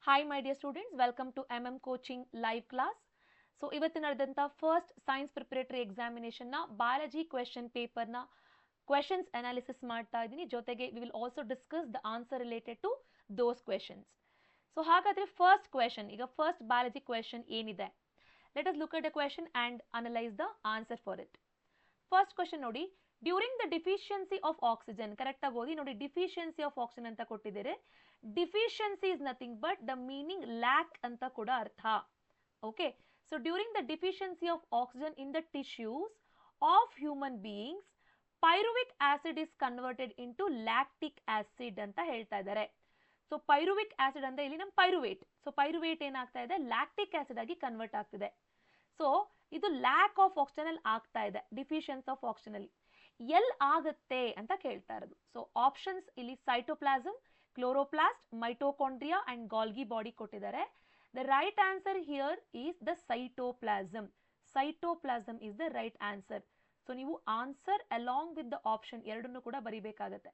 Hi my dear students, welcome to Coaching live class. So ಇವತ್ತಿನ ನಡೆದಂತ first science preparatory examination ನ biology question paper ನ questions analysis ಮಾಡ್ತಾ ಇದ್ದೀನಿ. ಜೊತೆಗೆ we will also discuss the answer related to those questions. So ಹಾಗಾದ್ರೆ first question, ಈಗ first biology question ಏನಿದೆ, let us look at the question and analyse the answer for it. First question ನೋಡಿ, during the deficiency of oxygen, correct ಆಗಿ ಓದಿ ನೋಡಿ. Deficiency of oxygen ಅಂತ ಕೊಟ್ಟಿದ್ದಾರೆ. Deficiency is nothing but the meaning lac ಅಂತ ಕೂಡ ಅರ್ಥ. Okay, so during the deficiency of oxygen in the tissues of human beings, ಪೈರುವಿಕ್ acid is converted into lactic acid ಅಂತ ಹೇಳ್ತಾ ಇದ್ದಾರೆ. ಸೊ ಪೈರುವಿಕ್ ಆಸಿಡ್ ಅಂದ್ರೆ ಇಲ್ಲಿ ನಮ್ಮ ಪೈರುವೇಟ್. ಸೊ ಪೈರುವೇಟ್ ಏನಾಗ್ತಾ ಇದೆ, ಲ್ಯಾಕ್ಟಿಕ್ ಆಸಿಡ್ ಆಗಿ ಕನ್ವರ್ಟ್ ಆಗ್ತಿದೆ. ಸೊ ಇದು ಲ್ಯಾಕ್ ಆಫ್ ಆಕ್ಸಿಜನ್ ಅಲ್ಲಿ ಆಗ್ತಾ ಇದೆ, ಡಿಫಿಷಿಯನ್ಸ್ ಆಫ್ ಆಕ್ಸಿಜನ್ ಅಲ್ಲಿ. ಎಲ್ ಆಗುತ್ತೆ ಅಂತ ಕೇಳ್ತಾ ಇರೋದು. ಸೊ ಆಪ್ಷನ್ಸ್ ಇಲ್ಲಿ cytoplasm, chloroplast, mitochondria and Golgi body ಕೊಟ್ಟಿದ್ದಾರೆ. The right answer here is the cytoplasm. Cytoplasm is the right answer. So ನೀವು answer along with the option ಎರಡನ್ನು ಕೂಡ ಬರೀಬೇಕಾಗತ್ತೆ.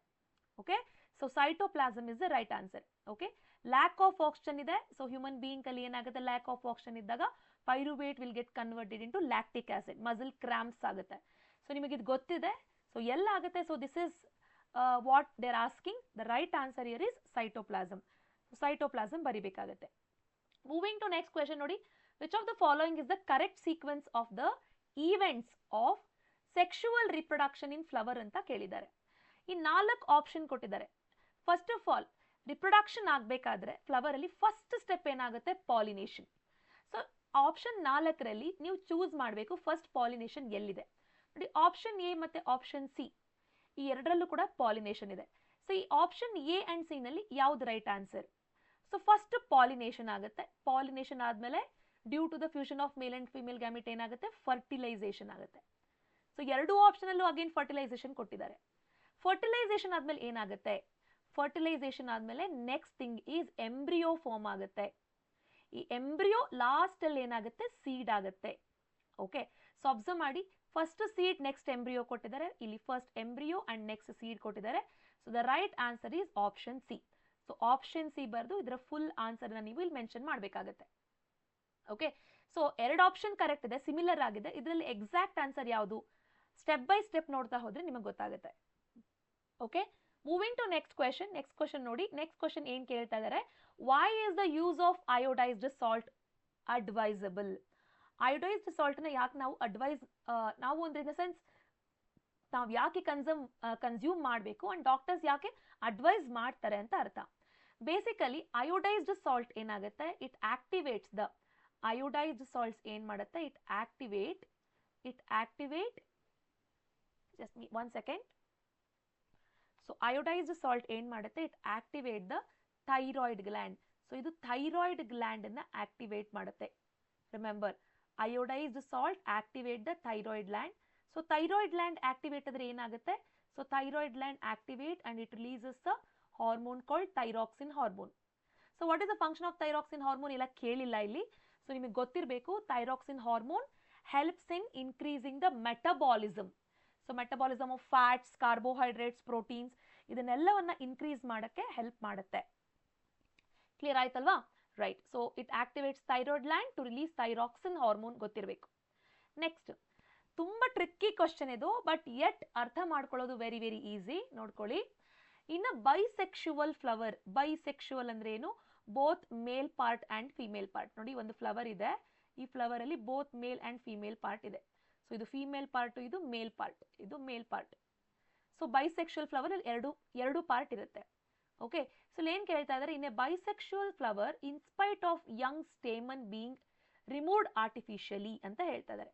Okay, so cytoplasm is the right answer. Okay, lack of oxygen ಇದೆ. So human being ಅಲ್ಲಿ ಏನಾಗುತ್ತೆ, lack of oxygen ಇದ್ದಾಗ pyruvate will get converted into lactic acid, muscle cramps ಆಗುತ್ತೆ. So ನಿಮಗೆ ಇದು ಗೊತ್ತಿದೆ. ಸೊ ಎಲ್ಲ ಆಗುತ್ತೆ. So this is what they are asking. The right answer here is cytoplasm. Cytoplasm ಬರಿಬೇಕಾಗುತ್ತೆ. ಮೂವಿಂಗ್ ಟು ನೆಕ್ಸ್ಟ್ ಕ್ವೆಶ್ಚನ್ ನೋಡಿ, which of the following is the correct sequence of the events of sexual reproduction in flower ಅಂತ ಕೇಳಿದ್ದಾರೆ. ಈ 4 ಆಪ್ಷನ್ ಕೊಟ್ಟಿದ್ದಾರೆ. First of all, reproduction ಆಗಬೇಕಾದ್ರೆ flower ಅಲ್ಲಿ first step ಏನಾಗುತ್ತೆ, ಪಾಲಿನೇಷನ್. ಸೊ ಆಪ್ಷನ್ 4ರಲ್ಲಿ ನೀವು ಚೂಸ್ ಮಾಡಬೇಕು ಫಸ್ಟ್ ಪಾಲಿನೇಷನ್ ಎಲ್ಲಿದೆ ನೋಡಿ. ಆಪ್ಷನ್ ಎ ಮತ್ತೆ ಆಪ್ಷನ್ ಸಿ ಈ ಎರಡರಲ್ಲೂ ಕೂಡ ಪಾಲಿನೇಷನ್ ಇದೆ. ಸೊ ಈ ಆಪ್ಷನ್ ಎ ಅಂಡ್ ಸಿ ನಲ್ಲಿ ಯಾವ್ದು right answer? So first pollination ಆಗುತ್ತೆ. ಪಾಲಿನೇಷನ್ ಆದ್ಮೇಲೆ due to the fusion of male and female gamete ಏನಾಗುತ್ತೆ, ಫರ್ಟಿಲೈಸೇಷನ್ ಆಗುತ್ತೆ. ಸೊ ಎರಡು ಆಪ್ಷನ್ ಅಲ್ಲೂ ಅಗೇನ್ ಫರ್ಟಿಲೈಸೇಷನ್ ಕೊಟ್ಟಿದ್ದಾರೆ. ಫರ್ಟಿಲೈಸೇಷನ್ ಆದ್ಮೇಲೆ ಏನಾಗುತ್ತೆ, ಫರ್ಟಿಲೈಸೇಷನ್ ಆದ್ಮೇಲೆ next thing is embryo form ಆಗುತ್ತೆ. ಈ ಎಂಬ್ರಿಯೋ ಲಾಸ್ಟ್ ಅಲ್ಲಿ ಏನಾಗುತ್ತೆ, ಸೀಡ್ ಆಗುತ್ತೆ. ಓಕೆ, ಸೊ ಅಬ್ಸರ್ವ್ ಮಾಡಿ, ಫಸ್ಟ್ ಸೀಡ್ ನೆಕ್ಸ್ಟ್ ಎಂಬ್ರಿಯೋ ಕೊಟ್ಟಿದ್ದಾರೆ. ಇಲ್ಲಿ first embryo and next seed ಕೊಟ್ಟಿದ್ದಾರೆ. So the right answer is option C. So option C ಬರೆದು ಇದರ ಫುಲ್ ಆನ್ಸರ್ ನೀವು ಇಲ್ಲಿ ಮೆನ್ಷನ್ ಮಾಡಬೇಕಾಗುತ್ತೆ. ಓಕೆ, ಸೊ ಎರಡು ಆಪ್ಷನ್ ಕರೆಕ್ಟ್ ಇದೆ, ಸಿಮಿಲರ್ ಆಗಿದೆ. ಇದರಲ್ಲಿ ಎಕ್ಸಾಕ್ಟ್ ಆನ್ಸರ್ ಯಾವುದು, ಸ್ಟೆಪ್ ಬೈ ಸ್ಟೆಪ್ ನೋಡ್ತಾ ಹೋದ್ರೆ ನಿಮಗೆ ಗೊತ್ತಾಗುತ್ತೆ. Okay, moving to next question. Next question ನೋಡಿ. ನೆಕ್ಸ್ಟ್ ಕ್ವೆಶ್ಚನ್ ಏನ್ ಕೇಳ್ತಾ ಇದ್ದಾರೆ, why is the use of iodised salt advisable? Iodised salt ನ ಯಾಕೆ ನಾವು ನಾವು ಅಂದ್ರೆ ಇನ್ ದ ಸೆನ್ಸ್ ನಾವು ಯಾಕೆ ಕನ್ಸ್ಯೂಮ್ ಮಾಡಬೇಕು ಅಂಡ್ ಡಾಕ್ಟರ್ಸ್ ಯಾಕೆ ಅಡ್ವೈಸ್ ಮಾಡ್ತಾರೆ ಅಂತ ಅರ್ಥ. ಬೇಸಿಕಲಿ ಅಯೋಡೈಸ್ಡ್ ಸಾಲ್ಟ್ ಏನಾಗುತ್ತೆ, it activates the iodised salts ಏನ್ ಮಾಡುತ್ತೆ, it activate just one second. So iodised salt ಏನ್ ಮಾಡುತ್ತೆ, it activate the thyroid gland. So ಇದು ಥೈರಾಯ್ಡ್ ಗ್ಲ್ಯಾಂಡ್ ಅನ್ನ ಆಕ್ಟಿವೇಟ್ ಮಾಡುತ್ತೆ. Remember, iodised salt activate the thyroid gland. So thyroid gland activate ಆದ್ರೆ ಏನಾಗುತ್ತೆ, so thyroid gland activate and it releases the hormone called thyroxine hormone. So what is the function of thyroxine hormone ಎಲ್ಲ ಕೇಳಿಲ್ಲ ಇಲ್ಲಿ. So ನಿಮಗೆ ಗೊತ್ತಿರಬೇಕು, thyroxine hormone helps in increasing the metabolism. So metabolism of fats, carbohydrates, proteins ಇದನ್ನೆಲ್ಲವನ್ನ increase ಮಾಡಕ್ಕೆ help ಮಾಡುತ್ತೆ. Clear ಆಯ್ತಲ್ವಾ? Right. So it activates thyroid gland to release thyroxine hormone ಗೊತ್ತಿರಬೇಕು. ನೆಕ್ಸ್ಟ್, ತುಂಬಾ ಟ್ರಿಕ್ಕಿ ಕ್ವಶನ್ ಇದು, ಬಟ್ ಯೆಟ್ ಅರ್ಥ ಮಾಡ್ಕೊಳ್ಳೋದು very very easy. ನೋಡ್ಕೊಳ್ಳಿ, ಇನ್ನು ಬೈಸೆಕ್ಷುವಲ್ ಫ್ಲವರ್. ಬೈಸೆಕ್ಷುವಲ್ ಅಂದ್ರೆ ಏನು, both male part and female part. ನೋಡಿ, ಒಂದು ಫ್ಲವರ್ ಇದೆ, ಈ ಫ್ಲವರ್ ಅಲ್ಲಿ both male and female part ಇದೆ. ಸೊ ಇದು ಫಿಮೇಲ್ ಪಾರ್ಟ್, ಇದು ಮೇಲ್ ಪಾರ್ಟ್, ಇದು ಮೇಲ್ ಪಾರ್ಟ್. ಸೊ ಬೈಸೆಕ್ಷುವಲ್ ಫ್ಲವರ್ ಅಲ್ಲಿ ಎರಡು ಪಾರ್ಟ್ ಇರುತ್ತೆ. ಓಕೆ, ಸೊ ಏನ್ ಕೇಳ್ತಾ ಇದ್ದಾರೆ, in a bisexual flower in spite of Young stamen being removed artificially ಅಂತ ಹೇಳ್ತಾ ಇದ್ದಾರೆ.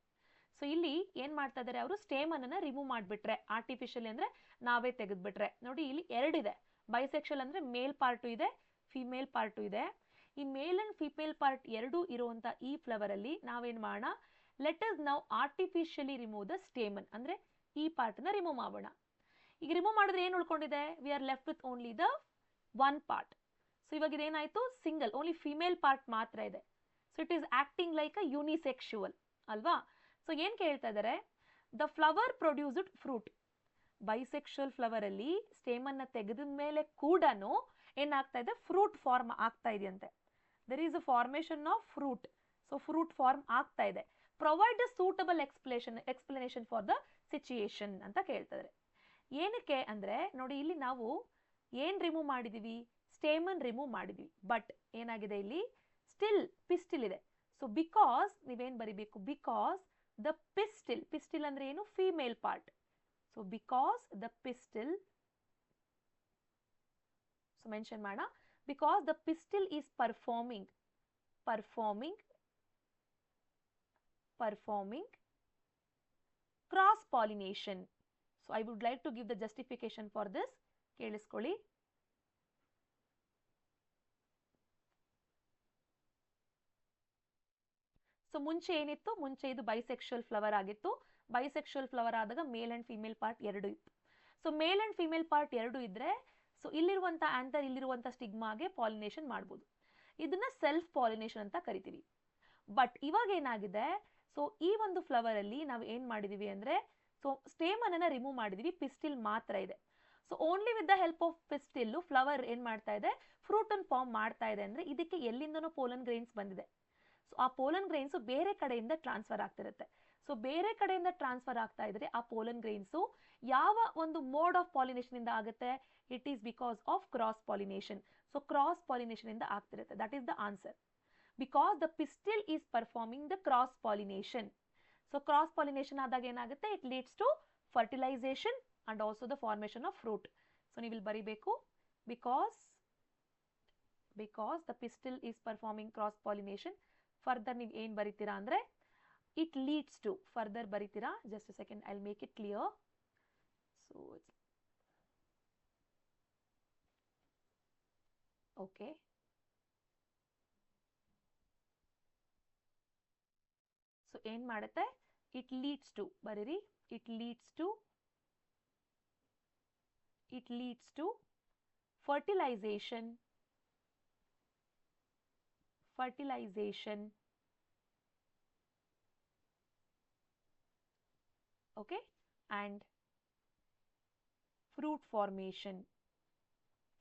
ಸೊ ಇಲ್ಲಿ ಏನ್ ಮಾಡ್ತಾ ಇದ್ದಾರೆ, ಅವರು ಸ್ಟೇಮನ್ ಅನ್ನ ರಿಮೂವ್ ಮಾಡ್ಬಿಟ್ರೆ, ಆರ್ಟಿಫಿಷಿಯಲಿ ಅಂದ್ರೆ ನಾವೇ ತೆಗೆದ್ಬಿಟ್ರೆ. ನೋಡಿ, ಇಲ್ಲಿ ಎರಡಿದೆ. ಬೈಸೆಕ್ಷುವಲ್ ಅಂದ್ರೆ ಮೇಲ್ ಪಾರ್ಟು ಇದೆ, ಫಿಮೇಲ್ ಪಾರ್ಟು ಇದೆ. ಈ ಮೇಲ್ ಅಂಡ್ ಫಿಮೇಲ್ ಪಾರ್ಟ್ ಎರಡೂ ಇರುವಂತ ಈ ಫ್ಲವರ್ ಅಲ್ಲಿ ನಾವೇನ್ ಮಾಡೋಣ, ಲೆಟ್ ಅಸ್ ನಾವು ಆರ್ಟಿಫಿಷಿಯಲಿ ರಿಮೂವ್ ದ ಸ್ಟೇಮನ್, ಅಂದ್ರೆ ಈ ಪಾರ್ಟ್ ನ ರಿಮೂವ್ ಮಾಡೋಣ. ಈಗ ರಿಮೂವ್ ಮಾಡಿದ್ರೆ ಏನ್ ಉಳ್ಕೊಂಡಿದೆ, we are left with only the one part. So ಇವಾಗ ಇದೇನಾಯ್ತು, ಸಿಂಗಲ್, ಓನ್ಲಿ ಫಿಮೇಲ್ ಪಾರ್ಟ್ ಮಾತ್ರ ಇದೆ. So it is acting like a unisexual ಅಲ್ವಾ. ಸೊ ಏನ್ ಕೇಳ್ತಾ ಇದ್ದಾರೆ, the flower produced fruit. Bisexual flower ಅಲ್ಲಿ ಸ್ಟೇಮನ್ ನ ತೆಗೆದ ಮೇಲೆ ಕೂಡ ಏನಾಗ್ತಾ ಇದೆ, ಫ್ರೂಟ್ ಫಾರ್ಮ್ ಆಗ್ತಾ ಇದೆಯಂತೆ. there is a formation of fruit. So fruit form ಆಗ್ತಾ ಇದೆ. Provide a suitable explanation for the situation ಅಂತ ಕೇಳ್ತಾರೆ. ಏನಕ್ಕೆ ಅಂದ್ರೆ ನೋಡಿ ಇಲ್ಲಿ ನಾವು ಏನ್ ರಿಮೂವ್ ಮಾಡಿದೀವಿ, ಸ್ಟೇಮನ್ ರಿಮೂವ್ ಮಾಡಿದೀವಿ, ಬಟ್ ಏನಾಗಿದೆ ಇಲ್ಲಿ ಸ್ಟಿಲ್ ಪಿಸ್ಟಿಲ್ ಇದೆ. ಸೊ ಬಿಕಾಸ್ ನೀವೇನ್ ಬರಿಬೇಕು, ಬಿಕಾಸ್ ದ ಪಿಸ್ಟಿಲ್, ಪಿಸ್ಟಿಲ್ ಅಂದ್ರೆ ಏನು, female part. So because the pistil, so mention ಮಾಡೋಣ, because the pistil is performing cross pollination. So I would like to give the justification for this. ಕೇಳಿಸ್ಕೊಳ್ಳಿ. So ಮುಂಚೆ ಏನಿತ್ತು, ಮುಂಚೆ ಇದು ಬೈಸೆಕ್ಷುವಲ್ ಫ್ಲವರ್ ಆಗಿತ್ತು. Bisexual flower ಆದಾಗ ಮೇಲ್ ಅಂಡ್ ಫಿಮೇಲ್ ಪಾರ್ಟ್ ಎರಡು ಇತ್ತು. So mail and female part ಎರಡು ಇದ್ರೆ ಸೊ ಇಲ್ಲಿರುವಂತ ಆಂಥರ್, ಇಲ್ಲಿರುವಂತ ಸ್ಟಿಗ್ಮಾಗೆ ಪಾಲಿನೇಷನ್ ಮಾಡ್ಬೋದು. ಇದನ್ನ ಸೆಲ್ಫ್ ಪಾಲಿನೇಷನ್ ಅಂತ ಕರಿತೀವಿ. ಬಟ್ ಇವಾಗ ಏನಾಗಿದೆ, ಸೊ ಈ ಒಂದು ಫ್ಲವರ್ ಅಲ್ಲಿ ನಾವು ಏನ್ ಮಾಡಿದೀವಿ ಅಂದ್ರೆ, ಸೊ ಸ್ಟೇಮನ್ ಅನ್ನ ರಿಮೂವ್ ಮಾಡಿದೀವಿ, ಪಿಸ್ಟಿಲ್ ಮಾತ್ರ ಇದೆ. So only with the help of pistil flower ಏನ್ ಮಾಡ್ತಾ ಇದೆ, ಫ್ರೂಟ್ ಅನ್ನು ಫಾರ್ಮ್ ಮಾಡ್ತಾ ಇದೆ. ಅಂದ್ರೆ ಇದಕ್ಕೆ ಎಲ್ಲಿಂದನೋ ಪೋಲನ್ ಗ್ರೈನ್ಸ್ ಬಂದಿದೆ. ಸೊ ಆ ಪೋಲನ್ ಗ್ರೈನ್ಸ್ ಬೇರೆ ಕಡೆಯಿಂದ ಟ್ರಾನ್ಸ್ಫರ್ ಆಗ್ತಿರುತ್ತೆ. ಸೊ ಬೇರೆ ಕಡೆಯಿಂದ ಟ್ರಾನ್ಸ್ಫರ್ ಆಗ್ತಾ ಇದ್ರೆ ಆ ಪೋಲನ್ ಗ್ರೈನ್ಸ್ ಯಾವ ಒಂದು ಮೋಡ್ ಆಫ್ ಪಾಲಿನೇಷನ್ ಇಂದ ಆಗುತ್ತೆ, it is because of cross pollination. So cross pollination ಇಂದ ಆಗ್ತಿರುತ್ತೆ. That is the answer. Because the pistil is performing the cross pollination. So cross pollination ಆದಾಗ ಏನಾಗುತ್ತೆ, it leads to fertilisation and also the formation of fruit. So ನೀವು ಇಲ್ಲಿ ಬರಿಬೇಕು, because the pistil is performing cross pollination. Further ನೀವು ಏನ್ ಬರಿತೀರಾ ಅಂದ್ರೆ, it leads to, further ಬರಿತೀರಾ. Just a second, I will make it clear. So okay, so ಏನ್ ಮಾಡುತ್ತೆ, ಇಟ್ ಲೀಡ್ಸ್ ಟು ಬರೀರಿ, it leads to fertilisation okay, and fruit formation.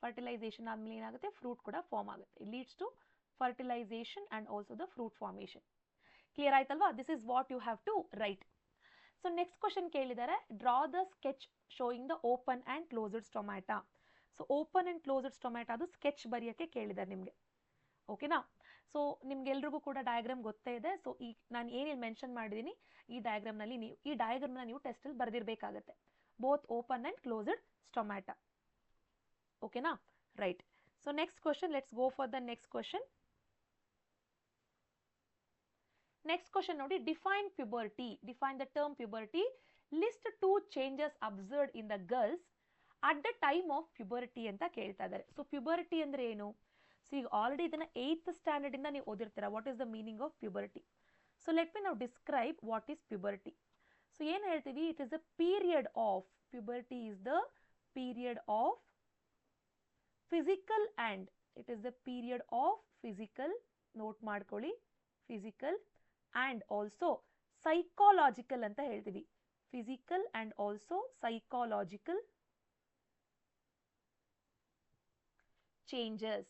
Fertilisation ಆದ್ಮೇಲೆ ಏನಾಗುತ್ತೆ, ಫ್ರೂಟ್ ಕೂಡ ಫಾರ್ಮ್ ಆಗುತ್ತೆ. It leads to fertilisation and also the fruit formation. Clear ಆಯ್ತಲ್ವಾ? This is what you have to write. So next question ಕೇಳಿದ್ದಾರೆ, draw the sketch showing the open and closed stomata. So open and closed stomata ಅದು sketch ಬರೆಯೋಕ್ಕೆ ಕೇಳಿದ್ದಾರೆ ನಿಮಗೆ. ಓಕೆನಾ? So ನಿಮ್ಗೆಲ್ರಿಗೂ ಕೂಡ diagram ಗೊತ್ತೇ ಇದೆ. ಸೊ ಈ ನಾನು ಏನೇನು ಮೆನ್ಷನ್ ಮಾಡಿದ್ದೀನಿ ಈ ಡಯಾಗ್ರಾಮ್ನಲ್ಲಿ, ನೀವು ಈ ಡಯಾಗ್ರಾಮ್ನ ನೀವು ಟೆಸ್ಟಲ್ಲಿ ಬರೆದಿರಬೇಕಾಗತ್ತೆ, both open and closed stomata. ಓಕೆನಾ? Right. So next question, let's go for the next question. Next question ನೋಡಿ, define puberty. Define the term puberty. List 2 changes observed in the girls at the time of puberty ಅಂತ ಕೇಳ್ತಾ ಇದ್ದಾರೆ. So puberty ಅಂದ್ರೆ ಏನು? So ಈಗ already ಇದನ್ನ 8th standard ಇಂದ ನೀವು ಓದಿರ್ತೀರಾ, what is the meaning of puberty. So let me ನಾವು describe what is puberty. So ಏನು ಹೇಳ್ತೀವಿ, it is a period of, puberty is the period of physical and, it is the period of physical, ನೋಟ್ ಮಾಡ್ಕೊಳ್ಳಿ, physical and also psychological ಅಂತ ಹೇಳ್ತೀವಿ. Physical and also psychological changes.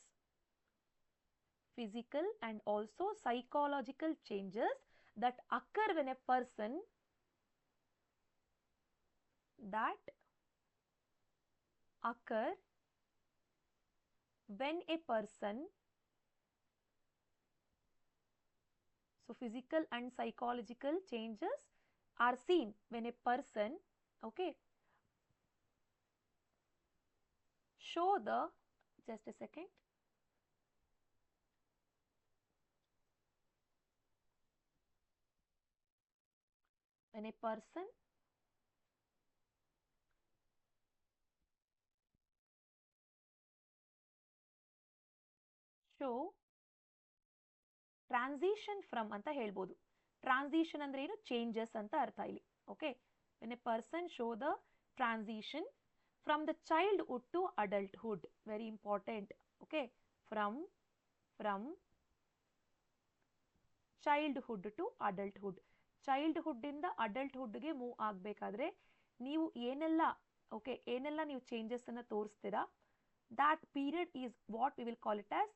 Physical and also psychological changes that occur when a person so physical and psychological changes are seen when a person, okay, show the, just a second, when a person show transition from ಅಂತ ಹೇಳ್ಬೋದು. Transition ಅಂದ್ರೆ ಏನು, changes ಅಂತ ಅರ್ಥ ಇಲ್ಲಿ. Okay, when a person show the transition from the childhood to adulthood, very important. Okay, from childhood to adulthood, childhood ಇಂದ adulthood ಗೆ move ಆಗಬೇಕಾದ್ರೆ ನೀವು ಏನೆಲ್ಲ, ಓಕೆ, ಏನೆಲ್ಲ ನೀವು ಚೇಂಜಸ್ ಅನ್ನ ತೋರಿಸ್ತೀರಾ, that period is what we will call it as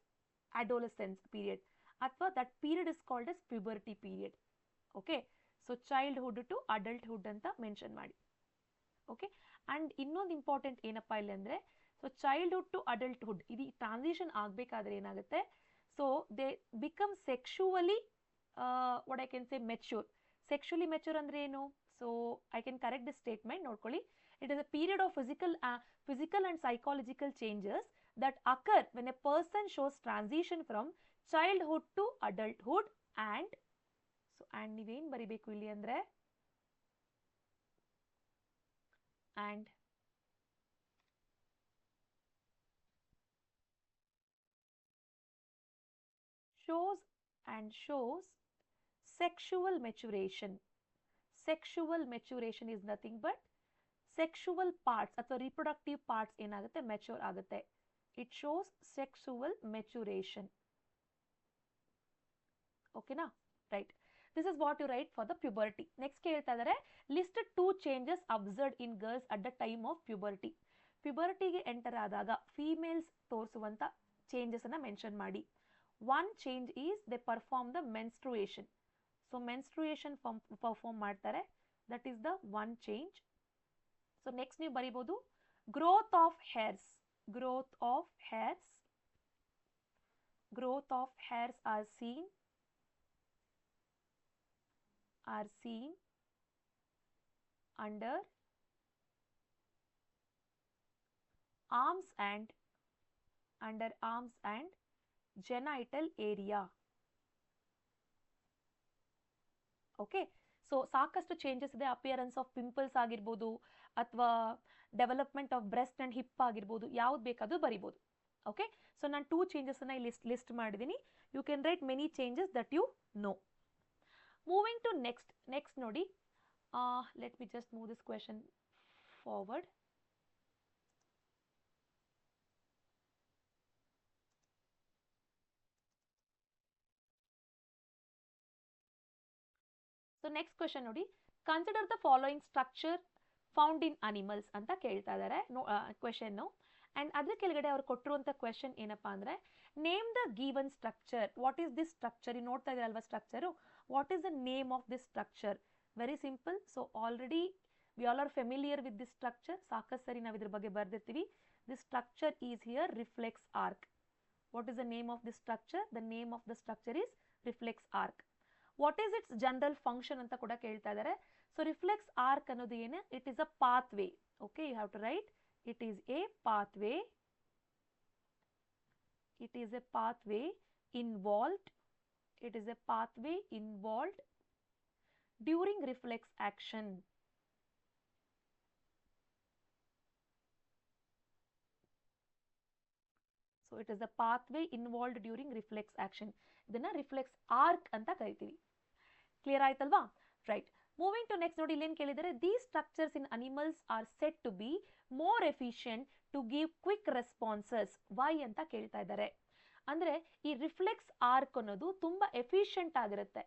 adolescence period, ಅಥವಾ that period is called as puberty period. Okay, so childhood to adulthood ಅಂತ ಮೆನ್ಷನ್ ಮಾಡಿ. ಓಕೆ, ಆ್ಯಂಡ್ ಇನ್ನೊಂದು ಇಂಪಾರ್ಟೆಂಟ್ ಏನಪ್ಪ ಇಲ್ಲಿ ಅಂದರೆ, ಸೊ ಚೈಲ್ಡ್ಹುಡ್ ಟು ಅಡಲ್ಟ್ಹುಡ್ ಇದು transition ಆಗಬೇಕಾದ್ರೆ ಏನಾಗುತ್ತೆ, so they become sexually what I can say mature. Sexually mature ಅಂದರೆ ಏನು? So I can correct this statement, ನೋಡ್ಕೊಳ್ಳಿ. It is a period of physical and psychological changes that occur when a person shows transition from childhood to adulthood and so and ನೀವೇನು ಬರಿಬೇಕು ಇಲ್ಲಿ ಅಂದರೆ and shows sexual maturation. Sexual maturation is nothing but sexual parts ಅಥವಾ reproductive parts ಏನಾಗುತ್ತೆ, mature ಆಗುತ್ತೆ. It shows sexual maturation. ಓಕೆನಾ, right. This is what you write for the puberty. Next ಹೇಳ್ತಾ ಇದ್ದಾರೆ, list 2 changes observed in girls at the time of puberty. ಪ್ಯೂಬರ್ಟಿಗೆ enter ಆದಾಗ females ತೋರಿಸುವಂತ changes ಅನ್ನ ಮೆನ್ಷನ್ ಮಾಡಿ. One change is they perform the menstruation. So menstruation perform ಮಾಡ್ತಾರೆ, that is the one change. So next ನೀವು ಬರೀಬಹುದು growth of hairs. Growth of hairs, growth of hairs are seen under arms and genital area. Okay, so ಸಾಕಷ್ಟು changes ಇದೆ. Appearance of pimples ಆಗಿರ್ಬೋದು ಅಥವಾ development of breast and hip ಆಗಿರ್ಬೋದು, ಯಾವ್ದು ಬೇಕಾದ್ರೂ ಬರಿಬೋದು. ಓಕೆ, ಸೊ ನಾನು 2 ಚೇಂಜಸ್ ಅನ್ನ ಲಿಸ್ಟ್ ಮಾಡಿದ್ದೀನಿ. You can write many changes that you know. Moving to next ನೋಡಿ, let me just move this question forward. So next question ನೋಡಿ, consider the following structure found in animals ಅಂತ ಕೇಳ್ತಾ ಇದ್ದಾರೆ question. And ಅದ್ರ ಕೆಳಗಡೆ ಅವ್ರು ಕೊಟ್ಟಿರುವಂತ question ಏನಪ್ಪಾ ಅಂದ್ರೆ, name the given structure. What is this structure? ನೀವು ನೋಡ್ತಾ ಇದ್ದೀರಲ್ವಾ structure, what is the name of this structure? Very simple. So already we all are familiar with this structure. ಸಾಕಷ್ಟು ಸರಿ ನಾವು ಇದ್ರ ಬಗ್ಗೆ ಬರ್ದಿರ್ತೀವಿ. This structure is here reflex arc. What is the name of this structure? The name of the structure is reflex arc. What is its general function ಅಂತ ಕೂಡ ಕೇಳ್ತಾ ಇದ್ದಾರೆ. ಸೊ ರಿಫ್ಲೆಕ್ಸ್ ಆರ್ಕ್ ಅನ್ನೋದು ಏನು? It is a pathway. Okay, you have to write it is a pathway. It is a pathway involved. It is a pathway involved during reflex action. So it is a pathway involved during reflex action. ಇದನ್ನ reflex arc ಅಂತ ಕರಿತೀವಿ. Clear ಆಯ್ತಲ್ವಾ? Right. Moving to next ನೋಡಿ, ಇಲ್ಲಿ ಏನು ಕೇಳಿದರೆ, these structures in animals are set to be more efficient to give quick responses. Why ಅಂತ ಕೇಳ್ತಾ ಇದ್ದಾರೆ. ಅಂದರೆ ಈ ರಿಫ್ಲೆಕ್ಸ್ ಆರ್ಕ್ ಅನ್ನೋದು ತುಂಬ ಎಫಿಷಿಯಂಟ್ ಆಗಿರುತ್ತೆ.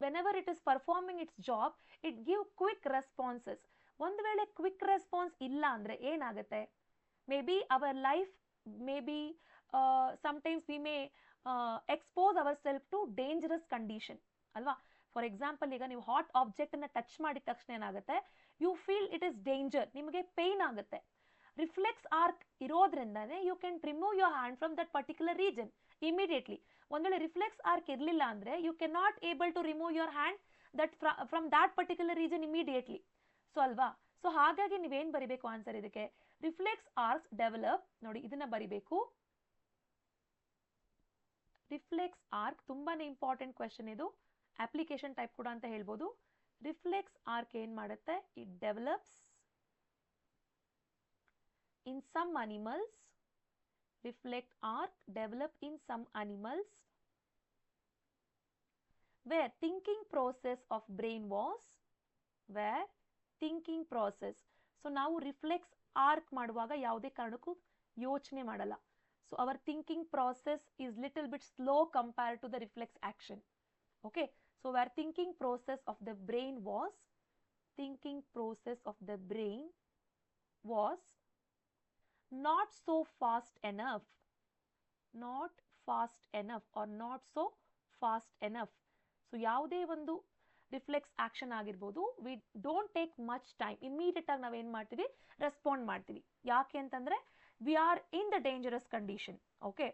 Whenever it is performing its job, it give quick responses. ಒಂದು ವೇಳೆ ಕ್ವಿಕ್ ರೆಸ್ಪಾನ್ಸ್ ಇಲ್ಲ ಅಂದರೆ ಏನಾಗುತ್ತೆ? Maybe our life, maybe sometimes we may expose ourself to dangerous condition ಅಲ್ವಾ? ಫಾರ್ ಎಕ್ಸಾಂಪಲ್, ಈಗ ನೀವು ಹಾಟ್ ಆಬ್ಜೆಕ್ಟ್ ಅನ್ನ touch ಮಾಡಿದ ತಕ್ಷಣ ಏನಾಗುತ್ತೆ? You feel it is danger, ನಿಮಗೆ ಪೇನ್ ಆಗುತ್ತೆ. ರಿಫ್ಲೆಕ್ಸ್ ಆರ್ಕ್ ಇರೋದ್ರಿಂದಾನೆ you can remove your hand from that particular region immediately. ಒಂದ್ ವೇಳೆ ರಿಫ್ಲೆಕ್ಸ್ ಆರ್ಕ್ ಇರಲಿಲ್ಲ ಅಂದ್ರೆ you can not able to remove your hand that from that particular region immediately. So ಅಲ್ವಾ? So ಹಾಗಾಗಿ ನೀವೇನ್ ಬರಿಬೇಕು ಆನ್ಸರ್ ಇದಕ್ಕೆ? Reflex arcs develop. ನೋಡಿ, ಇದನ್ನ ಬರಿಬೇಕು. ರಿಫ್ಲೆಕ್ಸ್ ಆರ್ಕ್ ತುಂಬಾನೇ ಇಂಪಾರ್ಟೆಂಟ್ ಕ್ವೆಶನ್ ಇದು. ಅಪ್ಲಿಕೇಶನ್ ಟೈಪ್ ಕೂಡ ಅಂತ ಹೇಳ್ಬೋದು. ರಿಫ್ಲೆಕ್ಸ್ ಆರ್ಕ್ ಏನ್ ಮಾಡುತ್ತೆ? It develops in some animals. Reflex arc develop in some animals where thinking process of brain was where thinking process. So ನಾವು ರಿಫ್ಲೆಕ್ಸ್ ಆರ್ಕ್ ಮಾಡುವಾಗ ಯಾವುದೇ ಕಾರಣಕ್ಕೂ ಯೋಚನೆ ಮಾಡಲ್ಲ. So our thinking process is little bit slow compared to the reflex action. Okay, so where thinking process of the brain was not so fast enough fast enough are not so fast enough. So ಯಾವುದೇ ಒಂದು reflex action ಆಗಿರ್ಬೋದು, we don't take much time, immediate ಆಗಿ ನಾವೇನು ಮಾಡ್ತೀವಿ, respond ಮಾಡ್ತೀವಿ. ಯಾಕೆ ಅಂತಂದರೆ we are in the dangerous condition. Okay,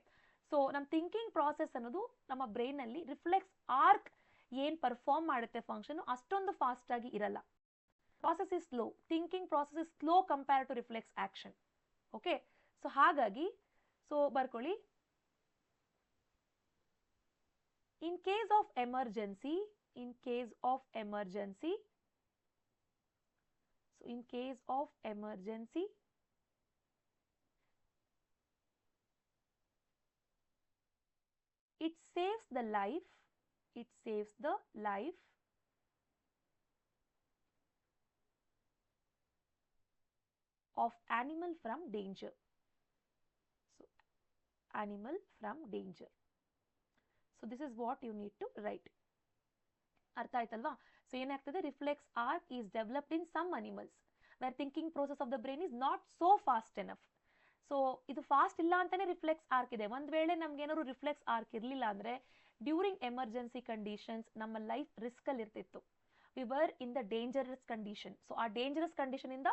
so ನಮ್ಮ ಥಿಂಕಿಂಗ್ ಪ್ರಾಸೆಸ್ ಅನ್ನೋದು ನಮ್ಮ ಬ್ರೈನಲ್ಲಿ ರಿಫ್ಲೆಕ್ಸ್ ಆರ್ಕ್ ಏನು ಪರ್ಫಾರ್ಮ್ ಮಾಡುತ್ತೆ ಫಂಕ್ಷನ್ ಅಷ್ಟೊಂದು ಫಾಸ್ಟ್ ಆಗಿ ಇರಲ್ಲ. Process is slow, thinking process is slow compare to reflex action. Okay, so ಹಾಗಾಗಿ ಸೊ ಬರ್ಕೊಳ್ಳಿ, in case of emergency, in case of emergency, so in case of emergency, it saves the life, it saves the life of animal from danger. So animal from danger. So this is what you need to write. ಅರ್ಥ ಆಯ್ತಲ್ವಾ? So ಏನಾಗ್ತದೆ, reflex arc is developed in some animals where thinking process of the brain is not so fast enough. So ಇದು fast ಇಲ್ಲ ಅಂತಾನೆ reflex arc ಇದೆ. ಒಂದು ವೇಳೆ ನಮ್ಗೆ ಏನಾದ್ರು ರಿಫ್ಲೆಕ್ಸ್ ಆರ್ಕ್ ಇರಲಿಲ್ಲ ಅಂದರೆ ಡ್ಯೂರಿಂಗ್ ಎಮರ್ಜೆನ್ಸಿ ಕಂಡೀಷನ್ಸ್ ನಮ್ಮ ಲೈಫ್ ರಿಸ್ಕಲ್ಲಿ ಇರ್ತಿತ್ತು. We were in the dangerous condition. So ಆ ಡೇಂಜರಸ್ ಕಂಡೀಷನಿಂದ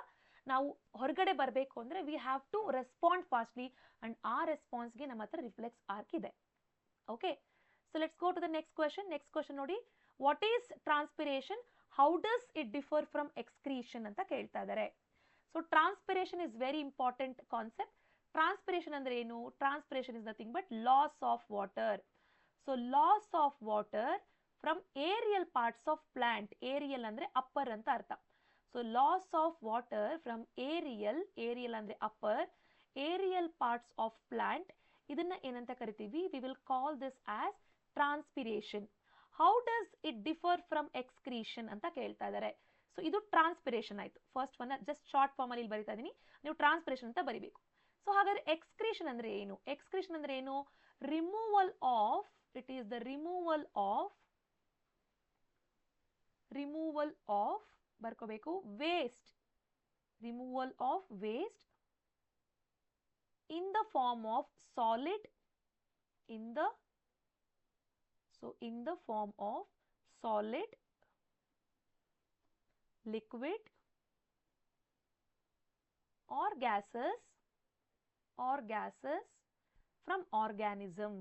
ನಾವು ಹೊರಗಡೆ ಬರಬೇಕು ಅಂದರೆ we have to respond fastly and ಆ ರೆಸ್ಪಾನ್ಸ್ಗೆ ನಮ್ಮ ಹತ್ರ ರಿಫ್ಲೆಕ್ಸ್ ಆರ್ಕ್ ಇದೆ. Okay, so let's go to the next question. Next question ನೋಡಿ, what is transpiration, how does it differ from excretion ಅಂತ ಕೇಳ್ತಾ ಇದ್ದಾರೆ. So transpiration is very important concept. Transpiration ಅಂದ್ರೆ ಏನು? Transpiration is nothing but loss of water. So loss of water from aerial parts of plant. Aerial ಅಂದ್ರೆ upper ಅಂತ ಅರ್ಥ. So loss of water from aerial, aerial ಅಂದ್ರೆ upper, aerial parts of plant, ಇದನ್ನ ಏನಂತ ಕರಿತೀವಿ? We will call this as transpiration. How does it differ from excretion ಅಂತ ಕೇಳ್ತಾ ಇದ್ದಾರೆ. ಸೊ ಇದು ಟ್ರಾನ್ಸ್ಪಿರೇಷನ್ ಆಯ್ತು. First one just shut form ಅಲ್ಲಿ ಬರಿತಾ ಇದೀನಿ, ನೀವು ಟ್ರಾನ್ಸ್ಪಿರೇಷನ್ ಅಂತ ಬರಿಬೇಕು. ಸೊ ಹಾಗಾದ್ರೆ ಎಕ್ಸ್ಕ್ರೀಷನ್ ಅಂದ್ರೆ ಏನು? ಎಕ್ಸ್ಕ್ರೀಷನ್ ಅಂದ್ರೆ ಏನು? Removal of, it is the removal of ಬರ್ಕೋಬೇಕು, waste, removal of waste in the form of solid, in the form of solid, liquid or gases from organism.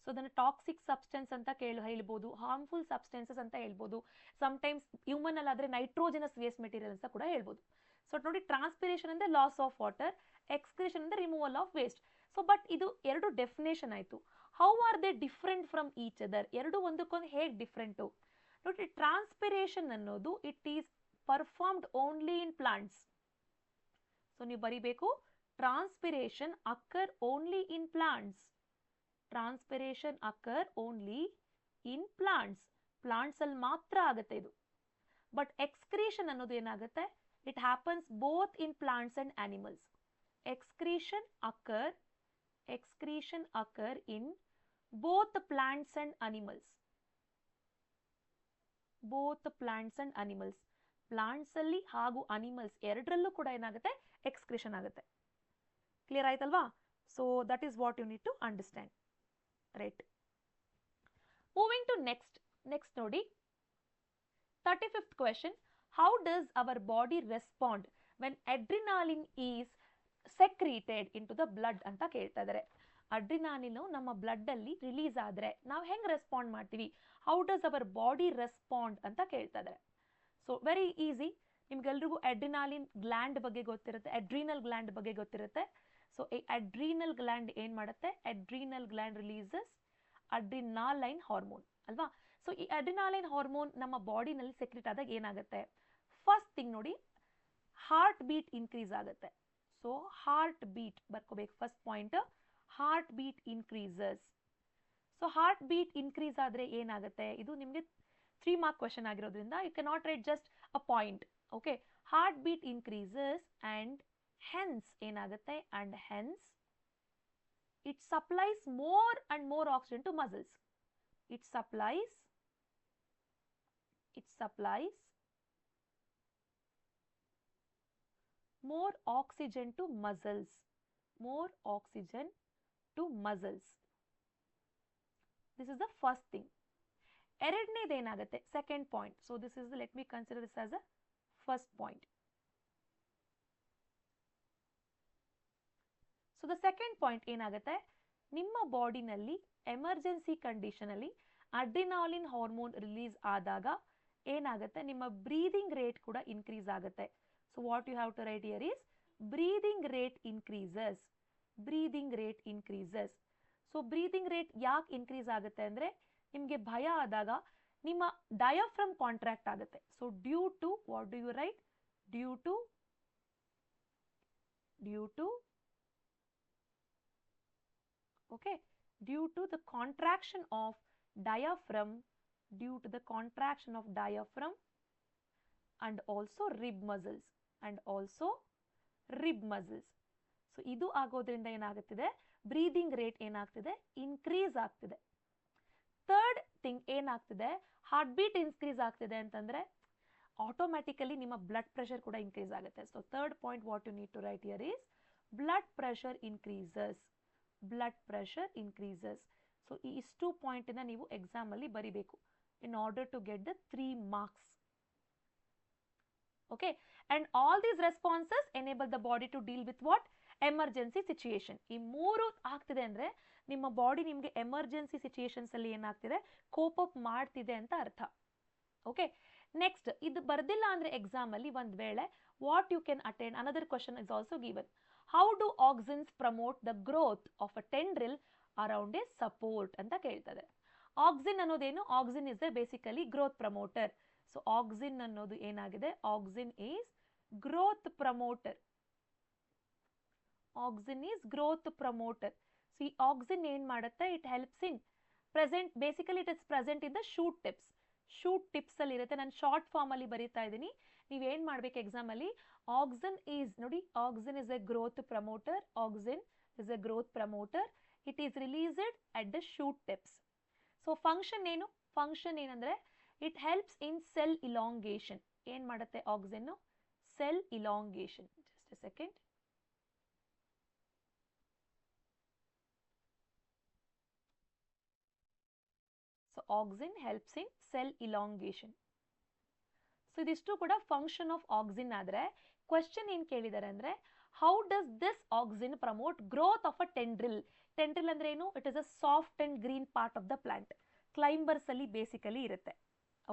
So ಅದನ್ನು toxic substance ಅಂತ ಹೇಳ್ಬೋದು, harmful substances ಅಂತ ಹೇಳ್ಬೋದು, sometimes human ಅಲ್ಲಾದ್ರೆ nitrogenous waste material ಅಂತ ಕೂಡ ಹೇಳ್ಬೋದು. ಸೊ ನೋಡಿ, ಟ್ರಾನ್ಸ್ಪಿರೇಷನ್ ಅಂದ್ರೆ ಲಾಸ್ ಆಫ್ ವಾಟರ್, ಎಕ್ಸ್ಕ್ರೀಷನ್ ಅಂದ್ರೆ removal of waste. So but ಇದು ಎರಡು ಡೆಫಿನೇಷನ್ ಆಯ್ತು. How are they different from each other? ಎರಡು ಒಂದಕ್ಕೊಂದು ಹೇಗೆ ಡಿಫ್ರೆಂಟು ನೋಡಿ. ಟ್ರಾನ್ಸ್ಪಿರೇಷನ್ ಅನ್ನೋದು it is performed only in plants. So ನೀವು ಬರಿಬೇಕು, transpiration occur only in plants. Transpiration occur only in plants. Plants ಅಲ್ಲಿ ಮಾತ್ರ ಆಗುತ್ತೆ ಇದು. ಬಟ್ ಎಕ್ಸ್ಕ್ರೀಷನ್ ಅನ್ನೋದು ಏನಾಗುತ್ತೆ? It happens both in plants and animals. Excretion occur in both the plants and animals. Both the plants and animals. Plants alli ಹಾಗೂ animals ಎರಡರಲ್ಲೂ ಕೂಡ ಏನಾಗುತ್ತೆ? ಎಕ್ಸ್ಕ್ರೀಷನ್ ಆಗುತ್ತೆ. ಕ್ಲಿಯರ್ ಆಯ್ತಲ್ವಾ? So that is what you need to understand. Right, moving to next ನೋಡಿ, 35th question. How does our body respond when adrenaline is secreted into the blood ಅಂತ ಕೇಳ್ತಾ ಇದ್ದಾರೆ. ಅಡ್ರಿನಾಲಿನ್ ನಮ್ಮ ಬ್ಲಡ್ ಅಲ್ಲಿ ರಿಲೀಸ್ ಆದ್ರೆ ನಾವು ಹೆಂಗ್ ರೆಸ್ಪಾಂಡ್ ಮಾಡ್ತೀವಿ? How does our body respond ಅಂತ ಕೇಳ್ತಾ ಇದ್ದಾರೆ. ಸೊ ವೆರಿ ಈಸಿ, ನಿಮ್ಗೆಲ್ರಿಗೂ ಅಡ್ರಿನಾಲಿನ್ ಗ್ಲ್ಯಾಂಡ್ ಬಗ್ಗೆ ಗೊತ್ತಿರುತ್ತೆ, ಅಡ್ರಿನಲ್ ಗ್ಲ್ಯಾಂಡ್ ಬಗ್ಗೆ ಗೊತ್ತಿರುತ್ತೆ. ಸೊ ಈ ಅಡ್ರಿನಲ್ ಗ್ಲ್ಯಾಂಡ್ ಏನ್ ಮಾಡುತ್ತೆ? Adrenal gland releases adrenaline hormone ಅಲ್ವಾ? ಸೊ ಈ ಅಡ್ರಿನಾಲೈನ್ ಹಾರ್ಮೋನ್ ನಮ್ಮ ಬಾಡಿನಲ್ಲಿ ಸೆಕ್ರೆಟ್ ಆದಾಗ ಏನಾಗುತ್ತೆ? ಫಸ್ಟ್ ಥಿಂಗ್ ನೋಡಿ, ಹಾರ್ಟ್ ಬೀಟ್ ಇನ್ಕ್ರೀಸ್ ಆಗುತ್ತೆ. ಸೊ ಹಾರ್ಟ್ ಬೀಟ್ ಬರ್ಕೋಬೇಕು first point, heart beat increases. So heart beat increase ಆದ್ರೆ ಏನಾಗುತ್ತೆ? ಇದು ನಿಮಗೆ 3 ಮಾರ್ಕ್ ಕ್ವೆಶನ್ ಆಗಿರೋದ್ರಿಂದ you can not write just a point. Okay, heart beat increases and hence ಏನಾಗುತ್ತೆ? And hence it supplies more and more oxygen to muscles. It supplies more oxygen to muscles, more oxygen to muscles. This is the first thing. ಎರಡನೇದು ಏನಾಗುತ್ತೆ, second point. So this is, let me consider this as a first point. So the second point ಏನಾಗುತ್ತೆ, ನಿಮ್ಮ ಬಾಡಿನಲ್ಲಿ emergency ಕಂಡೀಷನಲ್ಲಿ adrenaline hormone release ಆದಾಗ ಏನಾಗುತ್ತೆ, ನಿಮ್ಮ breathing rate ಕೂಡ ಇನ್ಕ್ರೀಸ್ ಆಗುತ್ತೆ. So what you have to write here is breathing rate increases. Breathing rate increases. So breathing rate ಯಾಕೆ ಇನ್ಕ್ರೀಸ್ ಆಗುತ್ತೆ ಅಂದರೆ, ನಿಮಗೆ ಭಯ ಆದಾಗ ನಿಮ್ಮ ಡಯಾಫ್ರಮ್ ಕಾಂಟ್ರಾಕ್ಟ್ ಆಗುತ್ತೆ. So due to, what do you write, due to okay, due to the contraction of diaphragm, due to the contraction of diaphragm and also rib muscles, and also rib muscles. So ಇದು ಆಗೋದ್ರಿಂದ ಏನಾಗುತ್ತಿದೆ, breathing rate ಏನಾಗ್ತಿದೆ, increase ಆಗ್ತಿದೆ. Third thing ಏನಾಗ್ತಿದೆ, heart beat increase ಆಗ್ತಿದೆ ಅಂತಂದ್ರೆ automatically ನಿಮ್ಮ blood pressure ಕೂಡ ಇನ್ಕ್ರೀಸ್ ಆಗುತ್ತೆ. So third point what you need to write here is blood pressure increases. Blood pressure increases. So ಈ ಇಷ್ಟು ಪಾಯಿಂಟನ್ನ ನೀವು ಎಕ್ಸಾಮಲ್ಲಿ ಬರಿಬೇಕು in order to get the 3 marks. Okay, and all these responses enable the body to deal with what, emergency situation. ಈ ಮೂರು ಆಗ್ತಿದೆ ಅಂದ್ರೆ ನಿಮ್ಮ ಬಾಡಿ ನಿಮಗೆ ಎಮರ್ಜೆನ್ಸಿ ಸಿಚುಯೇಷನ್ಸ್ ಅಲ್ಲಿ ಏನಾಗ್ತಿದೆ, ಕೋಪ್ ಅಪ್ ಮಾಡ್ತಿದೆ ಅಂತ ಅರ್ಥ. ಓಕೆ, ನೆಕ್ಸ್ಟ್ ಇದು ಬರ್ದಿಲ್ಲ ಅಂದ್ರೆ ಎಕ್ಸಾಮ್ ಅಲ್ಲಿ ಒಂದ್ ವೇಳೆ what you can attend, another question is also given. How do auxins promote the growth of a tendril around a support ಅಂತ ಕೇಳ್ತದೆ. ಆಕ್ಸಿನ್ ಅನ್ನೋದೇನು, auxin is basically growth promoter. So auxin ಅನ್ನೋದು ಏನಾಗಿದೆ, auxin is growth promoter. Auxin is growth promoter. So ಈ auxin ಏನ್ ಮಾಡುತ್ತೆ, it helps in present, basically it is present in the shoot tips. Shoot tips ಅಲ್ಲಿ ಇರುತ್ತೆ. ನಾನು short form ಅಲ್ಲಿ ಬರೀತಾ ಇದ್ದೀನಿ, ನೀವೇನ್ ಮಾಡ್ಬೇಕು ಎಕ್ಸಾಮ್ ಅಲ್ಲಿ, ಆಕ್ಸಿನ್ ಈಸ್, ನೋಡಿ auxin is a growth promoter. Auxin is a growth promoter. It is released at the shoot tips. So function ಏನು, ಫಂಕ್ಷನ್ ಏನಂದ್ರೆ it helps in cell elongation. ಏನ್ ಮಾಡುತ್ತೆ auxin, cell elongation. Just a second. So auxin helps in cell elongation. So ಇದಿಷ್ಟು ಕೂಡ function of auxin. ಆದ್ರೆ question ಏನ್ ಕೇಳಿದ್ದಾರೆ ಅಂದ್ರೆ, how does this auxin promote growth of a tendril. Tendril ಅಂದ್ರೆ ಏನು, it is a soft and green part of the plant. Climbers ಅಲ್ಲಿ basically ಇರುತ್ತೆ.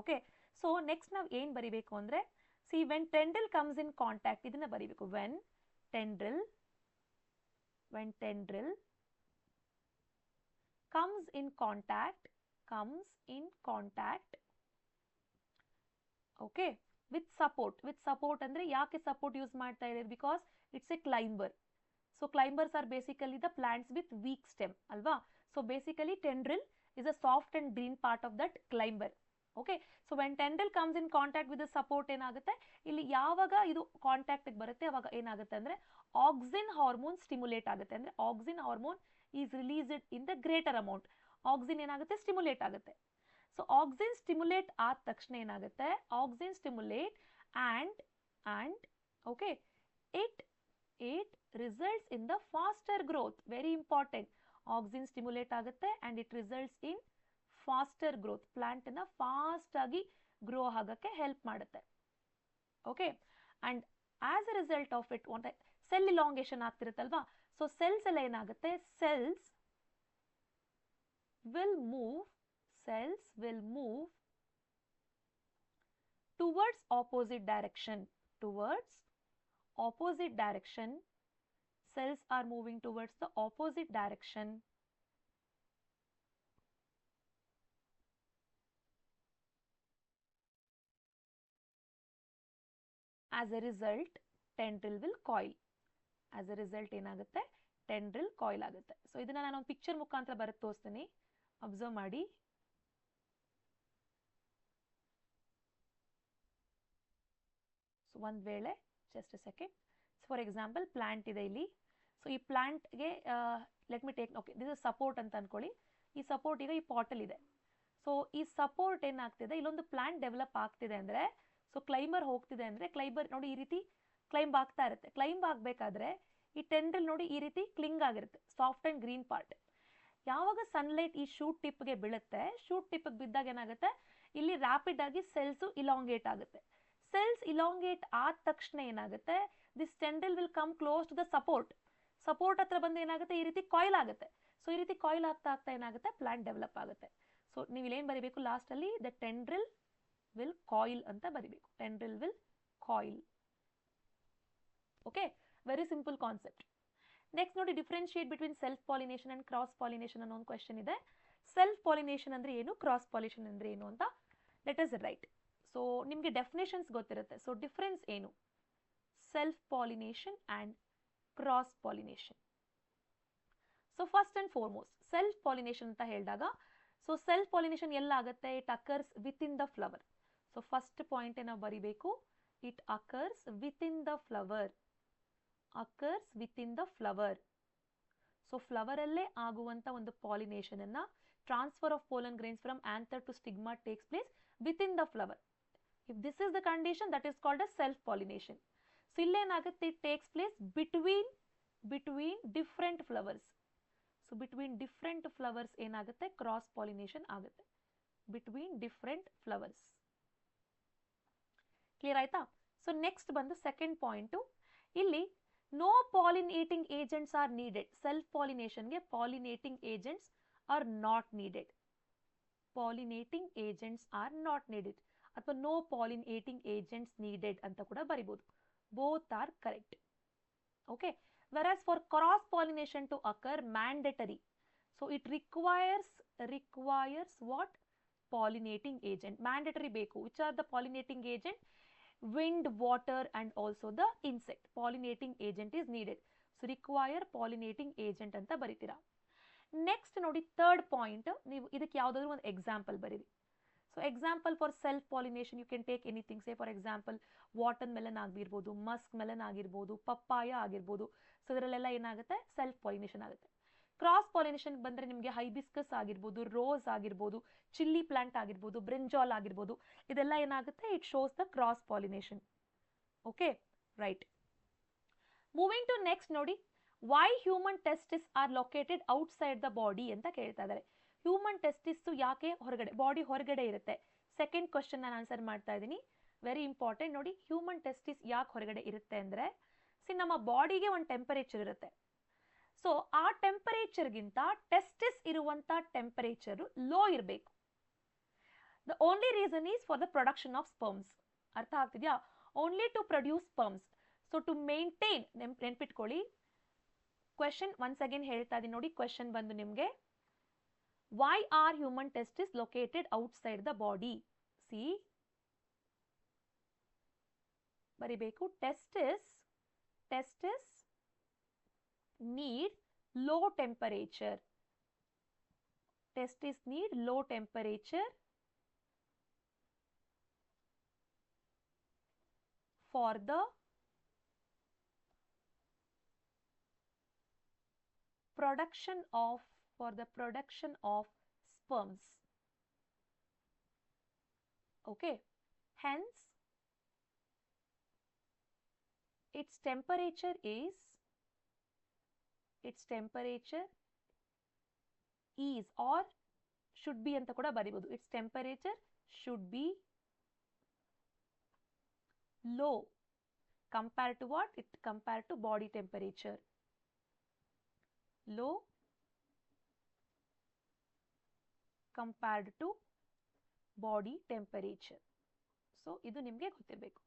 ಓಕೆ, ಸೊ ನೆಕ್ಸ್ಟ್ ನಾವು ಏನ್ ಬರಿಬೇಕು ಅಂದ್ರೆ, see when tendril comes in contact, ಇದನ್ನ ಬರಿಬೇಕು. When tendril comes in contact okay with support ಅಂದ್ರೆ ಯಾಕೆ ಸಪೋರ್ಟ್ ಯೂಸ್ ಮಾಡ್ತಾ ಇದ್ದಾರೆ, because it's a climber. So climbers are basically the plants with weak stem ಅಲ್ವಾ. So basically tendril is a soft and green part of that climber. Okay, so when tendril comes in contact with the support ಏನಾಗುತ್ತೆ, ಇಲ್ಲಿ ಯಾವಾಗ ಇದು contact ಬರುತ್ತೆ ಅವಾಗ ಏನಾಗುತ್ತೆ ಅಂದ್ರೆ auxin hormone stimulate ಆಗುತ್ತೆ. ಅಂದ್ರೆ auxin hormone is released in the greater amount. Auxin ಏನಾಗುತ್ತೆ, ಸ್ಟಿಮ್ಯುಲೇಟ್ ಆಗುತ್ತೆ. ಸೊ ಆಕ್ಸಿನ್ ಸ್ಟಿಮ್ಯುಲೇಟ್ ಆದ ತಕ್ಷಣ ಏನಾಗುತ್ತೆ, auxin stimulate and okay it results in the faster growth. Very important. Auxin stimulate ಆಗುತ್ತೆ and it results in faster growth. Plant ನ fast ಆಗಿ grow ಆಗಕ್ಕೆ help ಮಾಡುತ್ತೆ. Okay, and as a result of it ಒಂದು cell ಇಲಾಂಗೇಷನ್ ಆಗ್ತಿರುತ್ತಲ್ವಾ. So cells ಎಲ್ಲ ಏನಾಗುತ್ತೆ, cells will move towards opposite direction. Cells are moving towards the opposite direction. As a result, tendril will coil. As a result ಏನಾಗುತ್ತೆ, tendril coil ಆಗುತ್ತೆ. So ಇದನ್ನ ನಾನು ಒಂದು picture ಮುಖಾಂತರ ಬರೆದು ತೋರಿಸ್ತೀನಿ, ಅಬ್ಸರ್ವ್ ಮಾಡಿ. ಸೊ ಒಂದ್ ವೇಳೆ just a second, for example plant ಇದೆ ಇಲ್ಲಿ. ಸೊ ಈ ಪ್ಲಾಂಟ್ಗೆ let me take, okay this is support ಅಂತ ಅನ್ಕೊಳ್ಳಿ. ಈ ಸಪೋರ್ಟ್ ಈಗ ಈ ಪಾಟಲ್ ಇದೆ. ಸೊ ಈ ಸಪೋರ್ಟ್ ಏನಾಗ್ತಿದೆ, ಇಲ್ಲೊಂದು ಪ್ಲಾಂಟ್ ಡೆವಲಪ್ ಆಗ್ತಿದೆ ಅಂದ್ರೆ, ಸೊ ಕ್ಲೈಂಬರ್ ಹೋಗ್ತಿದೆ ಅಂದ್ರೆ, ಕ್ಲೈಂಬರ್ ನೋಡಿ ಈ ರೀತಿ ಕ್ಲೈಂಬ್ ಆಗ್ತಾ ಇರುತ್ತೆ. ಕ್ಲೈಂಬ್ ಆಗ್ಬೇಕಾದ್ರೆ ಈ ಟೆಂಡ್ರಿಲ್ ನೋಡಿ ಈ ರೀತಿ ಕ್ಲಿಂಗ್ ಆಗಿರುತ್ತೆ, ಸಾಫ್ಟ್ ಅಂಡ್ ಗ್ರೀನ್ ಪಾರ್ಟ್. ಯಾವಾಗ ಸನ್ಲೈಟ್ ಈ ಶೂಟ್ ಟಿಪ್ಗೆ ಬೀಳುತ್ತೆ, ಶೂಟ್ ಟಿಪ್ಗೆ ಬಿದ್ದಾಗ ಏನಾಗುತ್ತೆ, ಇಲ್ಲಿ ರ್ಯಾಪಿಡ್ ಆಗಿ ಸೆಲ್ಸ್ ಇಲಾಂಗೇಟ್ ಆಗುತ್ತೆ. ಸೆಲ್ಸ್ ಇಲಾಂಗೇಟ್ ಆದ ತಕ್ಷಣ ಏನಾಗುತ್ತೆ, this tendril will come close to the support. Support ಹತ್ರ ಬಂದು ಏನಾಗುತ್ತೆ, ಈ ರೀತಿ ಕಾಯಿಲ್ ಆಗುತ್ತೆ. ಸೊ ಈ ರೀತಿ ಕಾಯಿಲ್ ಆಗ್ತಾ ಆಗ್ತಾ ಏನಾಗುತ್ತೆ, ಪ್ಲಾಂಟ್ ಡೆವಲಪ್ ಆಗುತ್ತೆ. ಸೊ ನೀವು ಇಲ್ಲೇನು ಬರೀಬೇಕು, ಲಾಸ್ಟ್ ಅಲ್ಲಿ ದ ಟೆಂಡ್ರಿಲ್ ವಿಲ್ ಕಾಯಿಲ್ ಅಂತ ಬರೀಬೇಕು. Tendril will coil. Okay, very simple concept. Next ನೋಡಿ, differentiate between self pollination and cross pollination ಅನ್ನೋ ಒಂದು ಕ್ವೆಶ್ಚನ್ ಇದೆ. ಸೆಲ್ಫ್ ಪಾಲಿನೇಷನ್ ಅಂದ್ರೆ ಏನು, ಕ್ರಾಸ್ ಪಾಲಿನೇಷನ್ ಅಂದ್ರೆ ಏನು ಅಂತ ಲೆಟ್ ಅಸ್ ರೈಟ್. ಸೊ ನಿಮಗೆ ಡೆಫಿನೇಷನ್ಸ್ ಗೊತ್ತಿರುತ್ತೆ. ಸೊ ಡಿಫ್ರೆನ್ಸ್ ಏನು, self pollination and cross pollination. So first and foremost self pollination ಅಂತ ಹೇಳಿದಾಗ, ಸೊ ಸೆಲ್ಫ್ ಪಾಲಿನೇಷನ್ ಎಲ್ಲಾಗುತ್ತೆ, it occurs within the flower. So first point ನಾವು ಬರಿಬೇಕು, it occurs within the flower. Occurs within the flower. So flower ಅಲ್ಲೇ ಆಗುವಂತ ಒಂದು pollination ಅನ್ನ, transfer of pollen grains from anther to stigma takes place with in the flower. If this is the condition, that is called a self pollination. So ಇಲ್ಲೇನಾಗುತ್ತೆ, it takes place between different flowers. So between different flowers ಏನಾಗುತ್ತೆ, cross pollination ಆಗುತ್ತೆ. Between different flowers. Clear ಆಯ್ತಾ? So next ಬಂದು second point, ಇಲ್ಲಿ no pollinating agents are needed. Self ಪಾಲಿನೇಷನ್ಗೆ pollinating agents are not needed. Pollinating agents are not needed ಅಥವಾ no pollinating agents needed ಅಂತ ಕೂಡ ಬರಿಬಹುದು. Both are correct. Okay, whereas for cross pollination to occur mandatory, so it requires what, pollinating agent. Mandatory beku. Which are the pollinating agent? Wind, water and also the insect. Pollinating agent is needed. So require pollinating agent anta baritira. Next nodi third point, ನೀವು ಇದಕ್ಕೆ ಯಾವುದಾದರೂ ಒಂದು example ಬರೀರಿ. So example for self pollination you can take anything. Say for example watermelon ಆಗಿರ್ಬೋದು, muskmelon ಆಗಿರ್ಬೋದು, papaya ಆಗಿರ್ಬೋದು. So ಇದರಲ್ಲೆಲ್ಲ ಏನಾಗುತ್ತೆ, ಸೆಲ್ಫ್ ಪಾಲಿನೇಷನ್ ಆಗುತ್ತೆ. ಕ್ರಾಸ್ ಪಾಲಿನೇಷನ್ ಬಂದರೆ ನಿಮಗೆ ಹೈಬಿಸ್ಕಸ್ ಆಗಿರ್ಬೋದು, ರೋಸ್ ಆಗಿರ್ಬೋದು, ಚಿಲ್ಲಿ ಪ್ಲಾಂಟ್ ಆಗಿರ್ಬೋದು, ಬ್ರಿಂಜಾಲ್ ಆಗಿರ್ಬೋದು, ಇದೆಲ್ಲ ಏನಾಗುತ್ತೆ, it shows the cross pollination. Okay, right. Moving to next ನೋಡಿ, why human testis are located outside the body ಅಂತ ಕೇಳ್ತಾ ಇದ್ದಾರೆ. ಹ್ಯೂಮನ್ ಟೆಸ್ಟಿಸ್ ಯಾಕೆ ಹೊರಗಡೆ, ಬಾಡಿ ಹೊರಗಡೆ ಇರುತ್ತೆ. ಸೆಕೆಂಡ್ ಕ್ವಶನ್ ನಾನು ಆನ್ಸರ್ ಮಾಡ್ತಾ ಇದ್ದೀನಿ, ವೆರಿ ಇಂಪಾರ್ಟೆಂಟ್ ನೋಡಿ. ಹ್ಯೂಮನ್ ಟೆಸ್ಟಿಸ್ ಯಾಕೆ ಹೊರಗಡೆ ಇರುತ್ತೆ ಅಂದರೆ, ನಮ್ಮ ಬಾಡಿಗೆ ಒಂದು ಟೆಂಪರೇಚರ್ ಇರುತ್ತೆ. ಸೊ ಆ ಟೆಂಪರೇಚರ್ಗಿಂತ ಟೆಸ್ಟಿಸ್ ಇರುವಂತ ಟೆಂಪರೇಚರ್ ಲೋ ಇರಬೇಕು. The only reason is for the production of sperms. ಅರ್ಥ ಆಗ್ತಿದ್ಯಾ? Only to produce sperms. So to maintain, ನೆನ್ಪಿಟ್ಕೊಳ್ಳಿ. ಕ್ವೆಶನ್ ಒನ್ಸ್ ಅಗೇನ್ ಹೇಳ್ತಾ ಇದೀನಿ ನೋಡಿ. ಕ್ವೆಶನ್ ಬಂದು ನಿಮಗೆ, why are human testes located outside the body? See, ಬರಿಬೇಕು, testes need low temperature. Testes need low temperature for the production of sperms. Okay, hence its temperature is or should be anta kuda baribodu. Its temperature should be low compared to what? Compared to body temperature. Low compared to body temperature. So ಇದು ನಿಮಗೆ ಗೊತ್ತಿರಬೇಕು.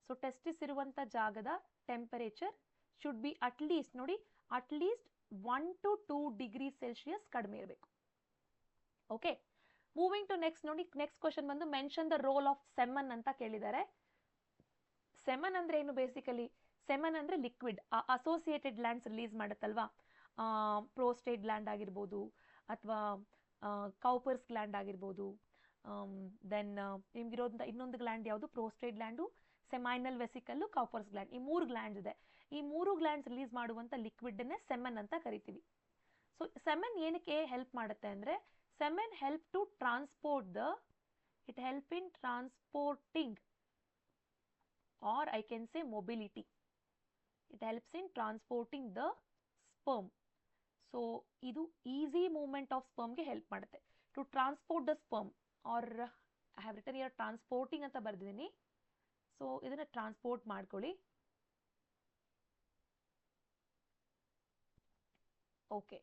So testis ಇರುವಂತ ಜಾಗದ temperature should be at least ನೋಡಿ, at least 1 to 2 degree Celsius ಕಡಿಮೆ ಇರಬೇಕು. Okay, moving to next ನೋಡಿ. Next question ಬಂದು mention the role of semen ಅಂತ ಕೇಳಿದ್ದಾರೆ. ಸೆಮನ್ ಅಂದ್ರೆ ಏನು? ಬೇಸಿಕಲಿ ಸೆಮನ್ ಅಂದ್ರೆ ಲಿಕ್ವಿಡ್. ಅಸೋಸಿಯೇಟೆಡ್ ಗ್ಲ್ಯಾಂಡ್ಸ್ ರಿಲೀಸ್ ಮಾಡುತ್ತಲ್ವಾ, ಪ್ರೋಸ್ಟೇಟ್ ಗ್ಲ್ಯಾಂಡ್ ಆಗಿರ್ಬೋದು ಅಥವಾ ಕೌಪರ್ಸ್ ಗ್ಲ್ಯಾಂಡ್ ಆಗಿರ್ಬೋದು. ದೆನ್ ನಿಮ್ಗಿರೋದ್ರಿಂದ ಇನ್ನೊಂದು ಗ್ಲ್ಯಾಂಡ್ ಯಾವುದು? Prostate gland, seminal vesicle, Cowper's gland. ಈ 3 ಗ್ಲ್ಯಾಂಡ್ಸ್ ಇದೆ. ಈ 3 ಗ್ಲ್ಯಾಂಡ್ಸ್ ರಿಲೀಸ್ ಮಾಡುವಂಥ ಲಿಕ್ವಿಡ್ನೇ ಸೆಮನ್ ಅಂತ ಕರಿತೀವಿ. ಸೊ ಸೆಮನ್ ಏನಕ್ಕೆ ಹೆಲ್ಪ್ ಮಾಡುತ್ತೆ ಅಂದರೆ, semen help to transport it help in transporting or I can say mobility. It helps in transporting the sperm. So ಇದು ಈಸಿ ಮೂವ್ಮೆಂಟ್ ಆಫ್ ಸ್ಪರ್ಮ್ಗೆ ಹೆಲ್ಪ್ ಮಾಡುತ್ತೆ. To transport the sperm, or I have written here transporting ಅಂತ ಬರ್ದಿದ್ದೀನಿ. ಸೊ ಇದನ್ನ transport ಮಾಡ್ಕೊಳ್ಳಿ. Okay.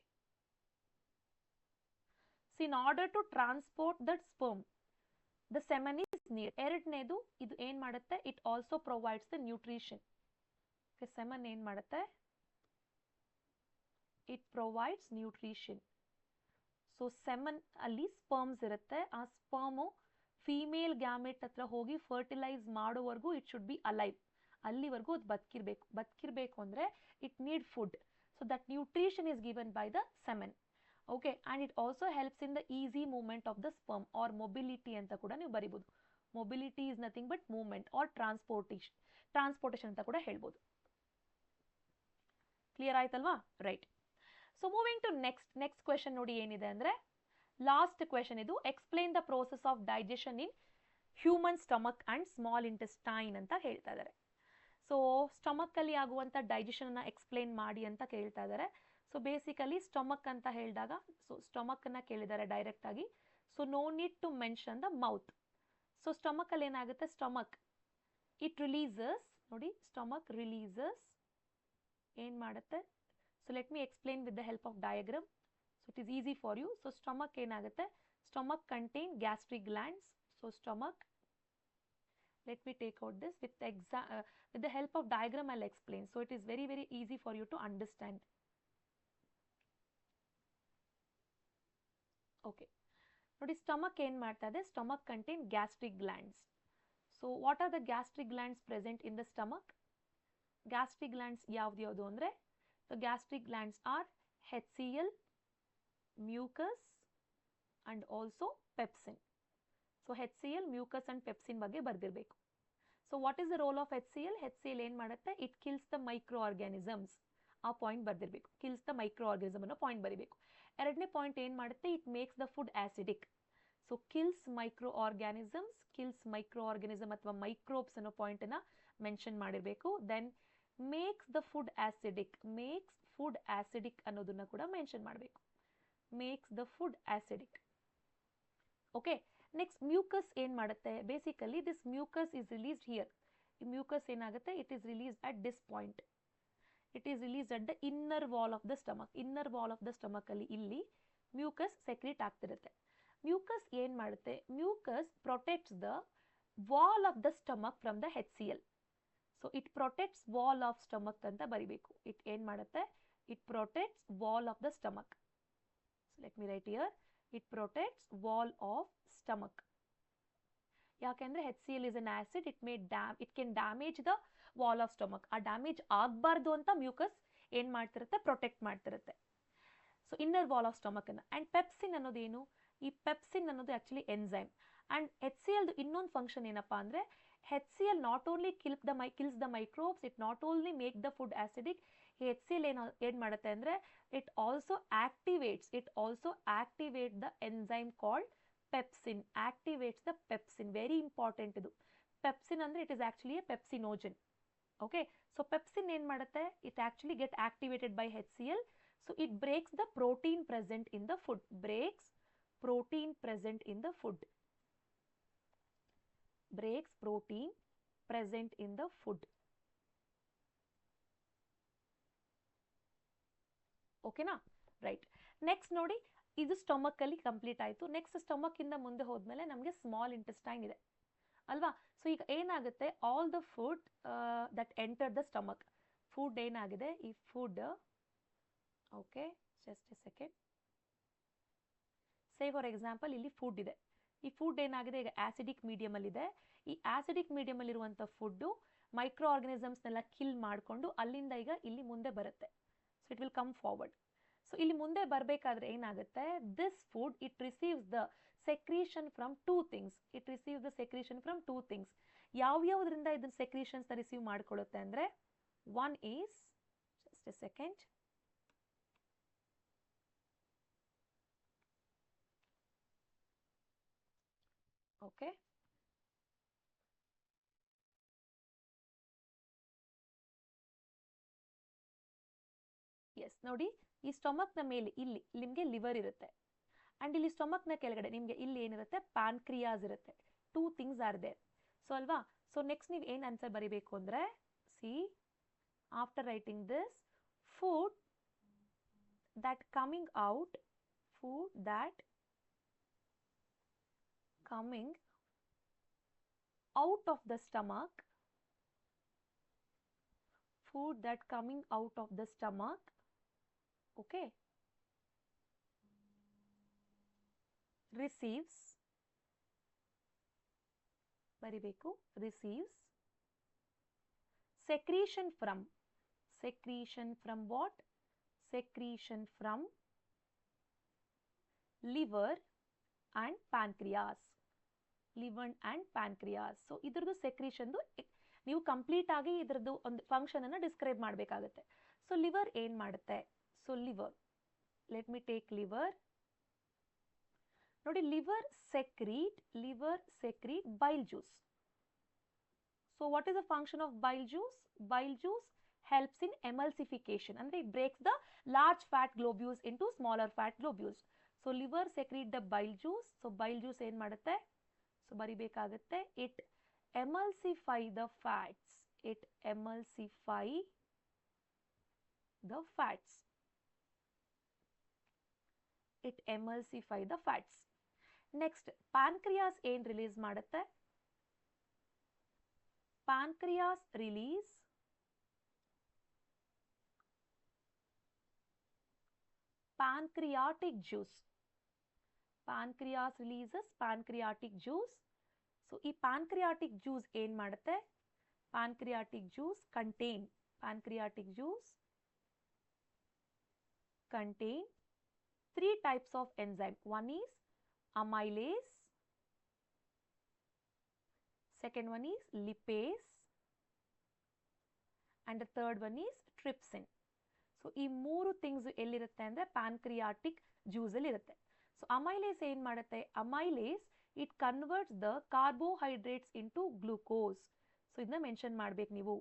So in order to transport that sperm the semen is need. ಎರಡನೇದು ಇದು ಏನ್ ಮಾಡುತ್ತೆ, it also provides the nutrition. Semen ಏನ್ ಮಾಡುತ್ತೆ, it provides nutrition. So semen ಅಲ್ಲಿ ಸ್ಪರ್ಮ್ಸ್ ಇರುತ್ತೆ. ಆ ಸ್ಪರ್ಮು ಫೀಮೇಲ್ ಗ್ಯಾಮೆಟ್ ಹತ್ರ ಹೋಗಿ ಫರ್ಟಿಲೈಸ್ ಮಾಡೋವರೆಗೂ ಇಟ್ ಶುಡ್ ಬಿ ಅಲೈವ್. ಅಲ್ಲಿವರೆಗೂ ಅದು ಬದುಕಿರ್ಬೇಕು ಅಂದ್ರೆ it need food. So that nutrition is given by the semen. Okay, and it also helps in the easy movement of the sperm or mobility ಅಂತ ಕೂಡ ನೀವು ಬರಿಬೋದು. Mobility is nothing but movement or transportation ಅಂತ ಕೂಡ ಹೇಳ್ಬೋದು. Clear ಆಯ್ತಲ್ವಾ? Right. So moving to next question ನೋಡಿ ಏನಿದೆ ಅಂದ್ರೆ, ಲಾಸ್ಟ್ ಕ್ವೆಶನ್ ಇದು. Explain the process of digestion in human stomach and small intestine ಅಂತ ಹೇಳ್ತಾ ಇದ್ದಾರೆ. ಸೊ ಸ್ಟಮಕ್ ಅಲ್ಲಿ ಆಗುವಂತ ಡೈಜೆಷನ್ ಅನ್ನ ಎಕ್ಸ್ಪ್ಲೇನ್ ಮಾಡಿ ಅಂತ ಕೇಳ್ತಾ ಇದ್ದಾರೆ. ಸೊ ಬೇಸಿಕಲಿ ಸ್ಟಮಕ್ ಅಂತ ಹೇಳಿದಾಗ, ಸೊ ಸ್ಟಮಕ್ ಅನ್ನ ಕೇಳಿದ್ದಾರೆ ಡೈರೆಕ್ಟ್ ಆಗಿ. So no need to mention the mouth. So stomach ಅಲ್ಲಿ ಏನಾಗುತ್ತೆ, ಸ್ಟಮಕ್ ಇಟ್ ರಿಲೀಸಸ್, ನೋಡಿ ಸ್ಟಮಕ್ ರಿಲೀಸಸ್ ಏನ್ ಮಾಡುತ್ತೆ. So let me explain with the help of diagram. So it is easy for you. So stomach ಏನಾಗುತ್ತೆ, stomach contain gastric glands. So stomach, let me take out this with the help of diagram I'll explain. So it is very easy for you to understand. Okay, ನೋಡಿ stomach ಏನ್ ಮಾಡ್ತಾ ಇದೆ, stomach contain gastric glands. So what are the gastric glands present in the stomach? Gastric glands ಯಾವ್ದು ಅಂದ್ರೆ, the gastric glands are HCl, mucus and also pepsin. So HCl, mucus and pepsin ಬಗ್ಗೆ ಬರ್ದಿರ್ಬೇಕು. So what is the role of HCl? HCl ಏನ್ ಮಾಡುತ್ತೆ, it kills the microorganisms. ಆ point ಬರ್ದಿರ್ಬೇಕು. kills the microorganism ಅನ್ನೋ point ಬರಿಬೇಕು. ಎರಡನೇ point ಏನ್ ಮಾಡುತ್ತೆ, it makes the food acidic. So kills microorganism ಅಥವಾ microbes ಅನ್ನೋ ಪಾಯಿಂಟ್ ಅನ್ನ ಮೆನ್ಷನ್ ಮಾಡಿರ್ಬೇಕು. Then makes the food acidic ಅನ್ನೋದನ್ನ ಕೂಡ ಮೆನ್ಷನ್ ಮಾಡಬೇಕು. makes the food acidic. Okay, next mucus ಏನ್ ಮಾಡುತ್ತೆ, basically this mucus is released here. ಈ ಮ್ಯೂಕಸ್ ಏನಾಗುತ್ತೆ, it is released at this point. It is released at the inner wall of the stomach. Inner wall of the stomach ಅಲ್ಲಿ ಇಲ್ಲಿ mucus secrete ಆಗ್ತಿರುತ್ತೆ. Mucus ಏನ್ ಮಾಡುತ್ತೆ, mucus protects the wall of the stomach from the HCl. So it protects wall of stomach ಅಂತ ಬರಿಬೇಕು. It ಏನ್ ಮಾಡುತ್ತೆ, it protects wall of the stomach. So let me right here, it protects wall of stomach. ಯಾಕೆಂದ್ರೆ HCl is an acid, it can damage the wall of stomach. ಆ damage ಆಗಬಾರ್ದು ಅಂತ mucus ಏನ್ ಮಾಡ್ತಿರುತ್ತೆ, ಪ್ರೊಟೆಕ್ಟ್ ಮಾಡ್ತಿರುತ್ತೆ. So inner wall of stomach ಅನ್ನ. And pepsin ಅನ್ನೋದು ಏನು, ಈ ಪೆಪ್ಸಿನ್ ಅನ್ನೋದು ಆಕ್ಚುಲಿ ಎನ್ಸೈಮ್. ಅಂಡ್ HCl ಇನ್ನೊಂದು ಫಂಕ್ಷನ್ ಏನಪ್ಪಾ ಅಂದ್ರೆ, HCl not only kills the microbes, it not only make the food acidic. HCl ಏನ್ ಮಾಡುತ್ತೆ ಅಂದ್ರೆ, it also activates the enzyme called pepsin. Activates the pepsin. Very important ಇದು. Pepsin ಅಂದ್ರೆ it is actually a pepsinogen. Okay, so pepsin ಏನ್ ಮಾಡುತ್ತೆ, it actually get activated by HCl. So it breaks the protein present in the food. Breaks protein present in the food. Breaks protein present in the food. ಓಕೆನಾ? Right. Next ನೋಡಿ, ಇದು stomach ಅಲ್ಲಿ complete ಆಯ್ತು. Next stomach ಇಂದ ಮುಂದೆ ಹೋದ್ಮೇಲೆ ನಮಗೆ small intestine ಇದೆ ಅಲ್ವಾ? ಸೊ ಈಗ ಏನಾಗುತ್ತೆ, all the food that enter the stomach, food ಏನಾಗಿದೆ, ಈ food, okay just a second, say for example ಇಲ್ಲಿ ಫುಡ್ ಇದೆ. ಈ ಫುಡ್ ಏನಾಗಿದೆ, ಈಗ ಆಸಿಡಿಕ್ ಮೀಡಿಯಂ ಅಲ್ಲಿ ಇದೆ. ಈ ಆಸಿಡಿಕ್ ಮೀಡಿಯಂ ಅಲ್ಲಿ ಇರುವಂತ ಫುಡ್ ಮೈಕ್ರೋ ಆರ್ಗನಿಸಮ್ಸ್ನೆಲ್ಲ ಕಿಲ್ ಮಾಡಿಕೊಂಡು ಅಲ್ಲಿಂದ ಈಗ ಇಲ್ಲಿ ಮುಂದೆ ಬರುತ್ತೆ. So it will come forward. So ಇಲ್ಲಿ ಮುಂದೆ ಬರಬೇಕಾದ್ರೆ ಏನಾಗುತ್ತೆ, this food it receives the secretion from two things. ಯಾವ್ಯಾವುದರಿಂದ ಇದನ್ನ ಸೆಕ್ರೀಷನ್ಸ್ ರಿಸೀವ್ ಮಾಡ್ಕೊಳ್ಳುತ್ತೆ ಅಂದ್ರೆ, one is, just a second, okay, ನೋಡಿ ಈ ಸ್ಟೊಮಕ್ನ ಮೇಲೆ ಇಲ್ಲಿ ನಿಮಗೆ ಲಿವರ್ ಇರುತ್ತೆ ಅಂಡ್ ಇಲ್ಲಿ ಸ್ಟೊಮಕ್ನ ಕೆಳಗಡೆ ನಿಮಗೆ ಇಲ್ಲಿ ಏನಿರುತ್ತೆ ಪ್ಯಾನ್ಕ್ರಿಯಾಸ್ ಇರುತ್ತೆ. 2 ಥಿಂಗ್ಸ್ ಆರ್ ದೇರ್. ಸೊ ಅಲ್ವಾ, ಸೊ ನೆಕ್ಸ್ಟ್ ನೀವು ಏನು ಆನ್ಸರ್ ಬರೀಬೇಕು ಅಂದರೆ C after writing this food that coming out of the stomach, okay, receives ಬರಿಬೇಕು receives secretion from what? Secretion from liver and pancreas. So ಇದ್ರದ್ದು ಸೆಕ್ರೀಷನ್ದು ನೀವು complete ಆಗಿ ಇದ್ರದ್ದು ಒಂದು ಫಂಕ್ಷನ್ ಅನ್ನು ಡಿಸ್ಕ್ರೈಬ್ ಮಾಡಬೇಕಾಗುತ್ತೆ. ಸೊ ಲಿವರ್ ಏನು ಮಾಡುತ್ತೆ? So liver, let me take liver. ನೋಡಿ liver secrete bile juice. So what is the function of bile juice? Bile juice helps in emulsification ಅಂದ್ರೆ it breaks the large fat globules into smaller fat globules. So liver secrete the bile juice. So bile juice ಏನು ಮಾಡುತ್ತೆ? So ಬರಿಬೇಕಾಗುತ್ತೆ it emulsify the fats. Next pancreas ಏನು release ಮಾಡುತ್ತೆ? Pancreas release pancreatic juice. Pancreas releases pancreatic juice. So ಈ pancreatic juice ಏನು ಮಾಡುತ್ತೆ? Pancreatic juice contain 3 types of enzyme. One is amylase, second one is lipase, and the third one is trypsin. So ಈ 3 things ಎಲ್ಲಿರುತ್ತೆ ಅಂದರೆ pancreatic ಜ್ಯೂಸಲ್ಲಿ ಇರುತ್ತೆ. So amylase ಏನು ಮಾಡುತ್ತೆ? Amylase it converts the carbohydrates into glucose. So ಇದನ್ನ mention ಮಾಡಬೇಕು ನೀವು.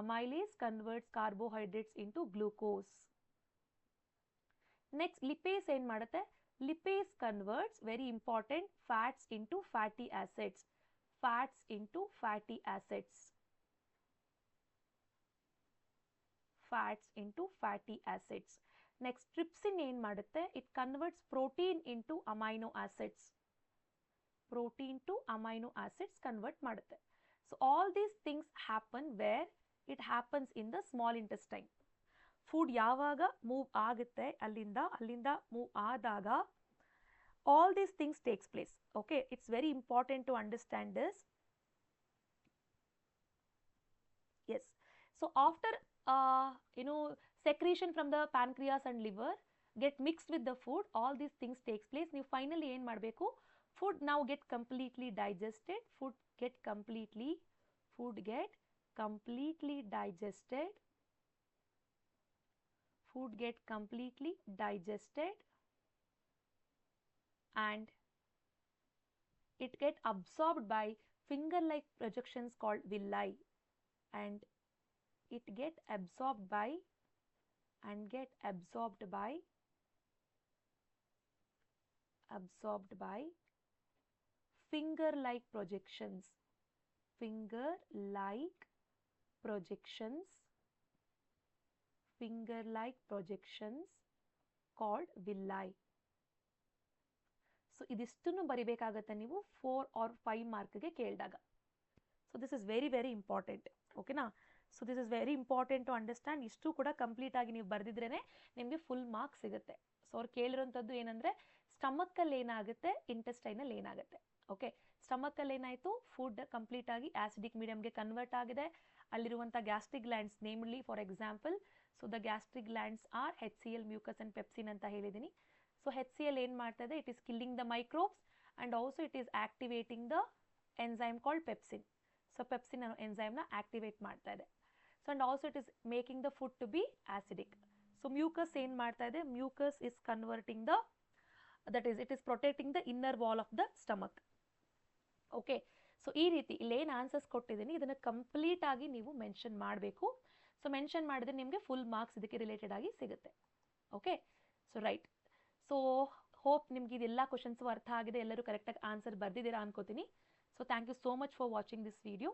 Amylase converts carbohydrates into glucose. Next lipase ಏನು ಮಾಡುತ್ತೆ? Lipase converts very important fats into fatty acids. Next trypsin ಏನು ಮಾಡುತ್ತೆ? It converts protein into amino acids. Convert ಮಾಡುತ್ತೆ. So all these things happen where it happens in the small intestine. Food ಯಾವಾಗ move ಆಗುತ್ತೆ ಅಲ್ಲಿಂದ move ಆದಾಗ all these things takes place. Okay, it's very important to understand this. Yes, so after secretion from the pancreas and liver get mixed with the food, all these things takes place. ನೀವು finally ಏನು ಮಾಡಬೇಕು? Food now get completely digested. Food get completely digested and it get absorbed by finger-like projections called villi, and it get absorbed by finger-like projections called villi. So ಇದಿಷ್ಟನ್ನು ಬರಿಬೇಕಾಗತ್ತೆ ನೀವು 4 or 5 ಮಾರ್ಕ್ಗೆ ಕೇಳಿದಾಗ. So this is very very important. ಓಕೆನಾ? So this is very important to understand. ಇಷ್ಟು ಕೂಡ complete ಆಗಿ ನೀವು ಬರೆದಿದ್ರೇ ನಿಮಗೆ ಫುಲ್ ಮಾರ್ಕ್ಸ್ ಸಿಗುತ್ತೆ. ಸೊ ಅವ್ರು ಕೇಳಿರೋಂಥದ್ದು ಏನಂದರೆ ಸ್ಟಮಕ್ಕಲ್ಲಿ ಏನಾಗುತ್ತೆ, ಇಂಟೆಸ್ಟೈನಲ್ಲಿ ಏನಾಗುತ್ತೆ. ಓಕೆ, ಸ್ಟಮಕ್ಕಲ್ಲಿ ಏನಾಯಿತು? ಫುಡ್ ಕಂಪ್ಲೀಟ್ ಆಗಿ ಆಸಿಡಿಕ್ ಮೀಡಿಯಮ್ಗೆ ಕನ್ವರ್ಟ್ ಆಗಿದೆ. ಅಲ್ಲಿರುವಂಥ gastric glands, namely for example, so the gastric glands are HCl, mucus and pepsin ಅಂತ ಹೇಳಿದ್ದೀನಿ. ಸೊ HCl ಏನು ಮಾಡ್ತಾ ಇದೆ? It is killing the microbes and also it is activating the enzyme called pepsin. So pepsin ಅನ್ನೋ ಎಂಜೈಮ್ನ activate ಮಾಡ್ತಾ ಇದೆ. So and also it is making the food to be acidic. So mucus ಏನು ಮಾಡ್ತಾ ಇದೆ? Mucus is converting the it is protecting the inner wall of the stomach. Okay, so ಈ ರೀತಿ ಇಲ್ಲೇನು ಆನ್ಸರ್ಸ್ ಕೊಟ್ಟಿದ್ದೀನಿ ಇದನ್ನು ಕಂಪ್ಲೀಟ್ ಆಗಿ ನೀವು ಮೆನ್ಷನ್ ಮಾಡಬೇಕು. ಸೊ ಮೆನ್ಷನ್ ಮಾಡಿದ್ರೆ ನಿಮಗೆ ಫುಲ್ ಮಾರ್ಕ್ಸ್ ಇದಕ್ಕೆ ರಿಲೇಟೆಡ್ ಆಗಿ ಸಿಗುತ್ತೆ. Okay, so right. So hope ನಿಮ್ಗೆ ಇದೆಲ್ಲ ಕ್ವಶನ್ಸು ಅರ್ಥ ಆಗಿದೆ, ಎಲ್ಲರೂ ಕರೆಕ್ಟಾಗಿ ಆನ್ಸರ್ ಬರ್ದಿದ್ದೀರಾ ಅನ್ಕೋತೀನಿ. So thank you so much for watching this video.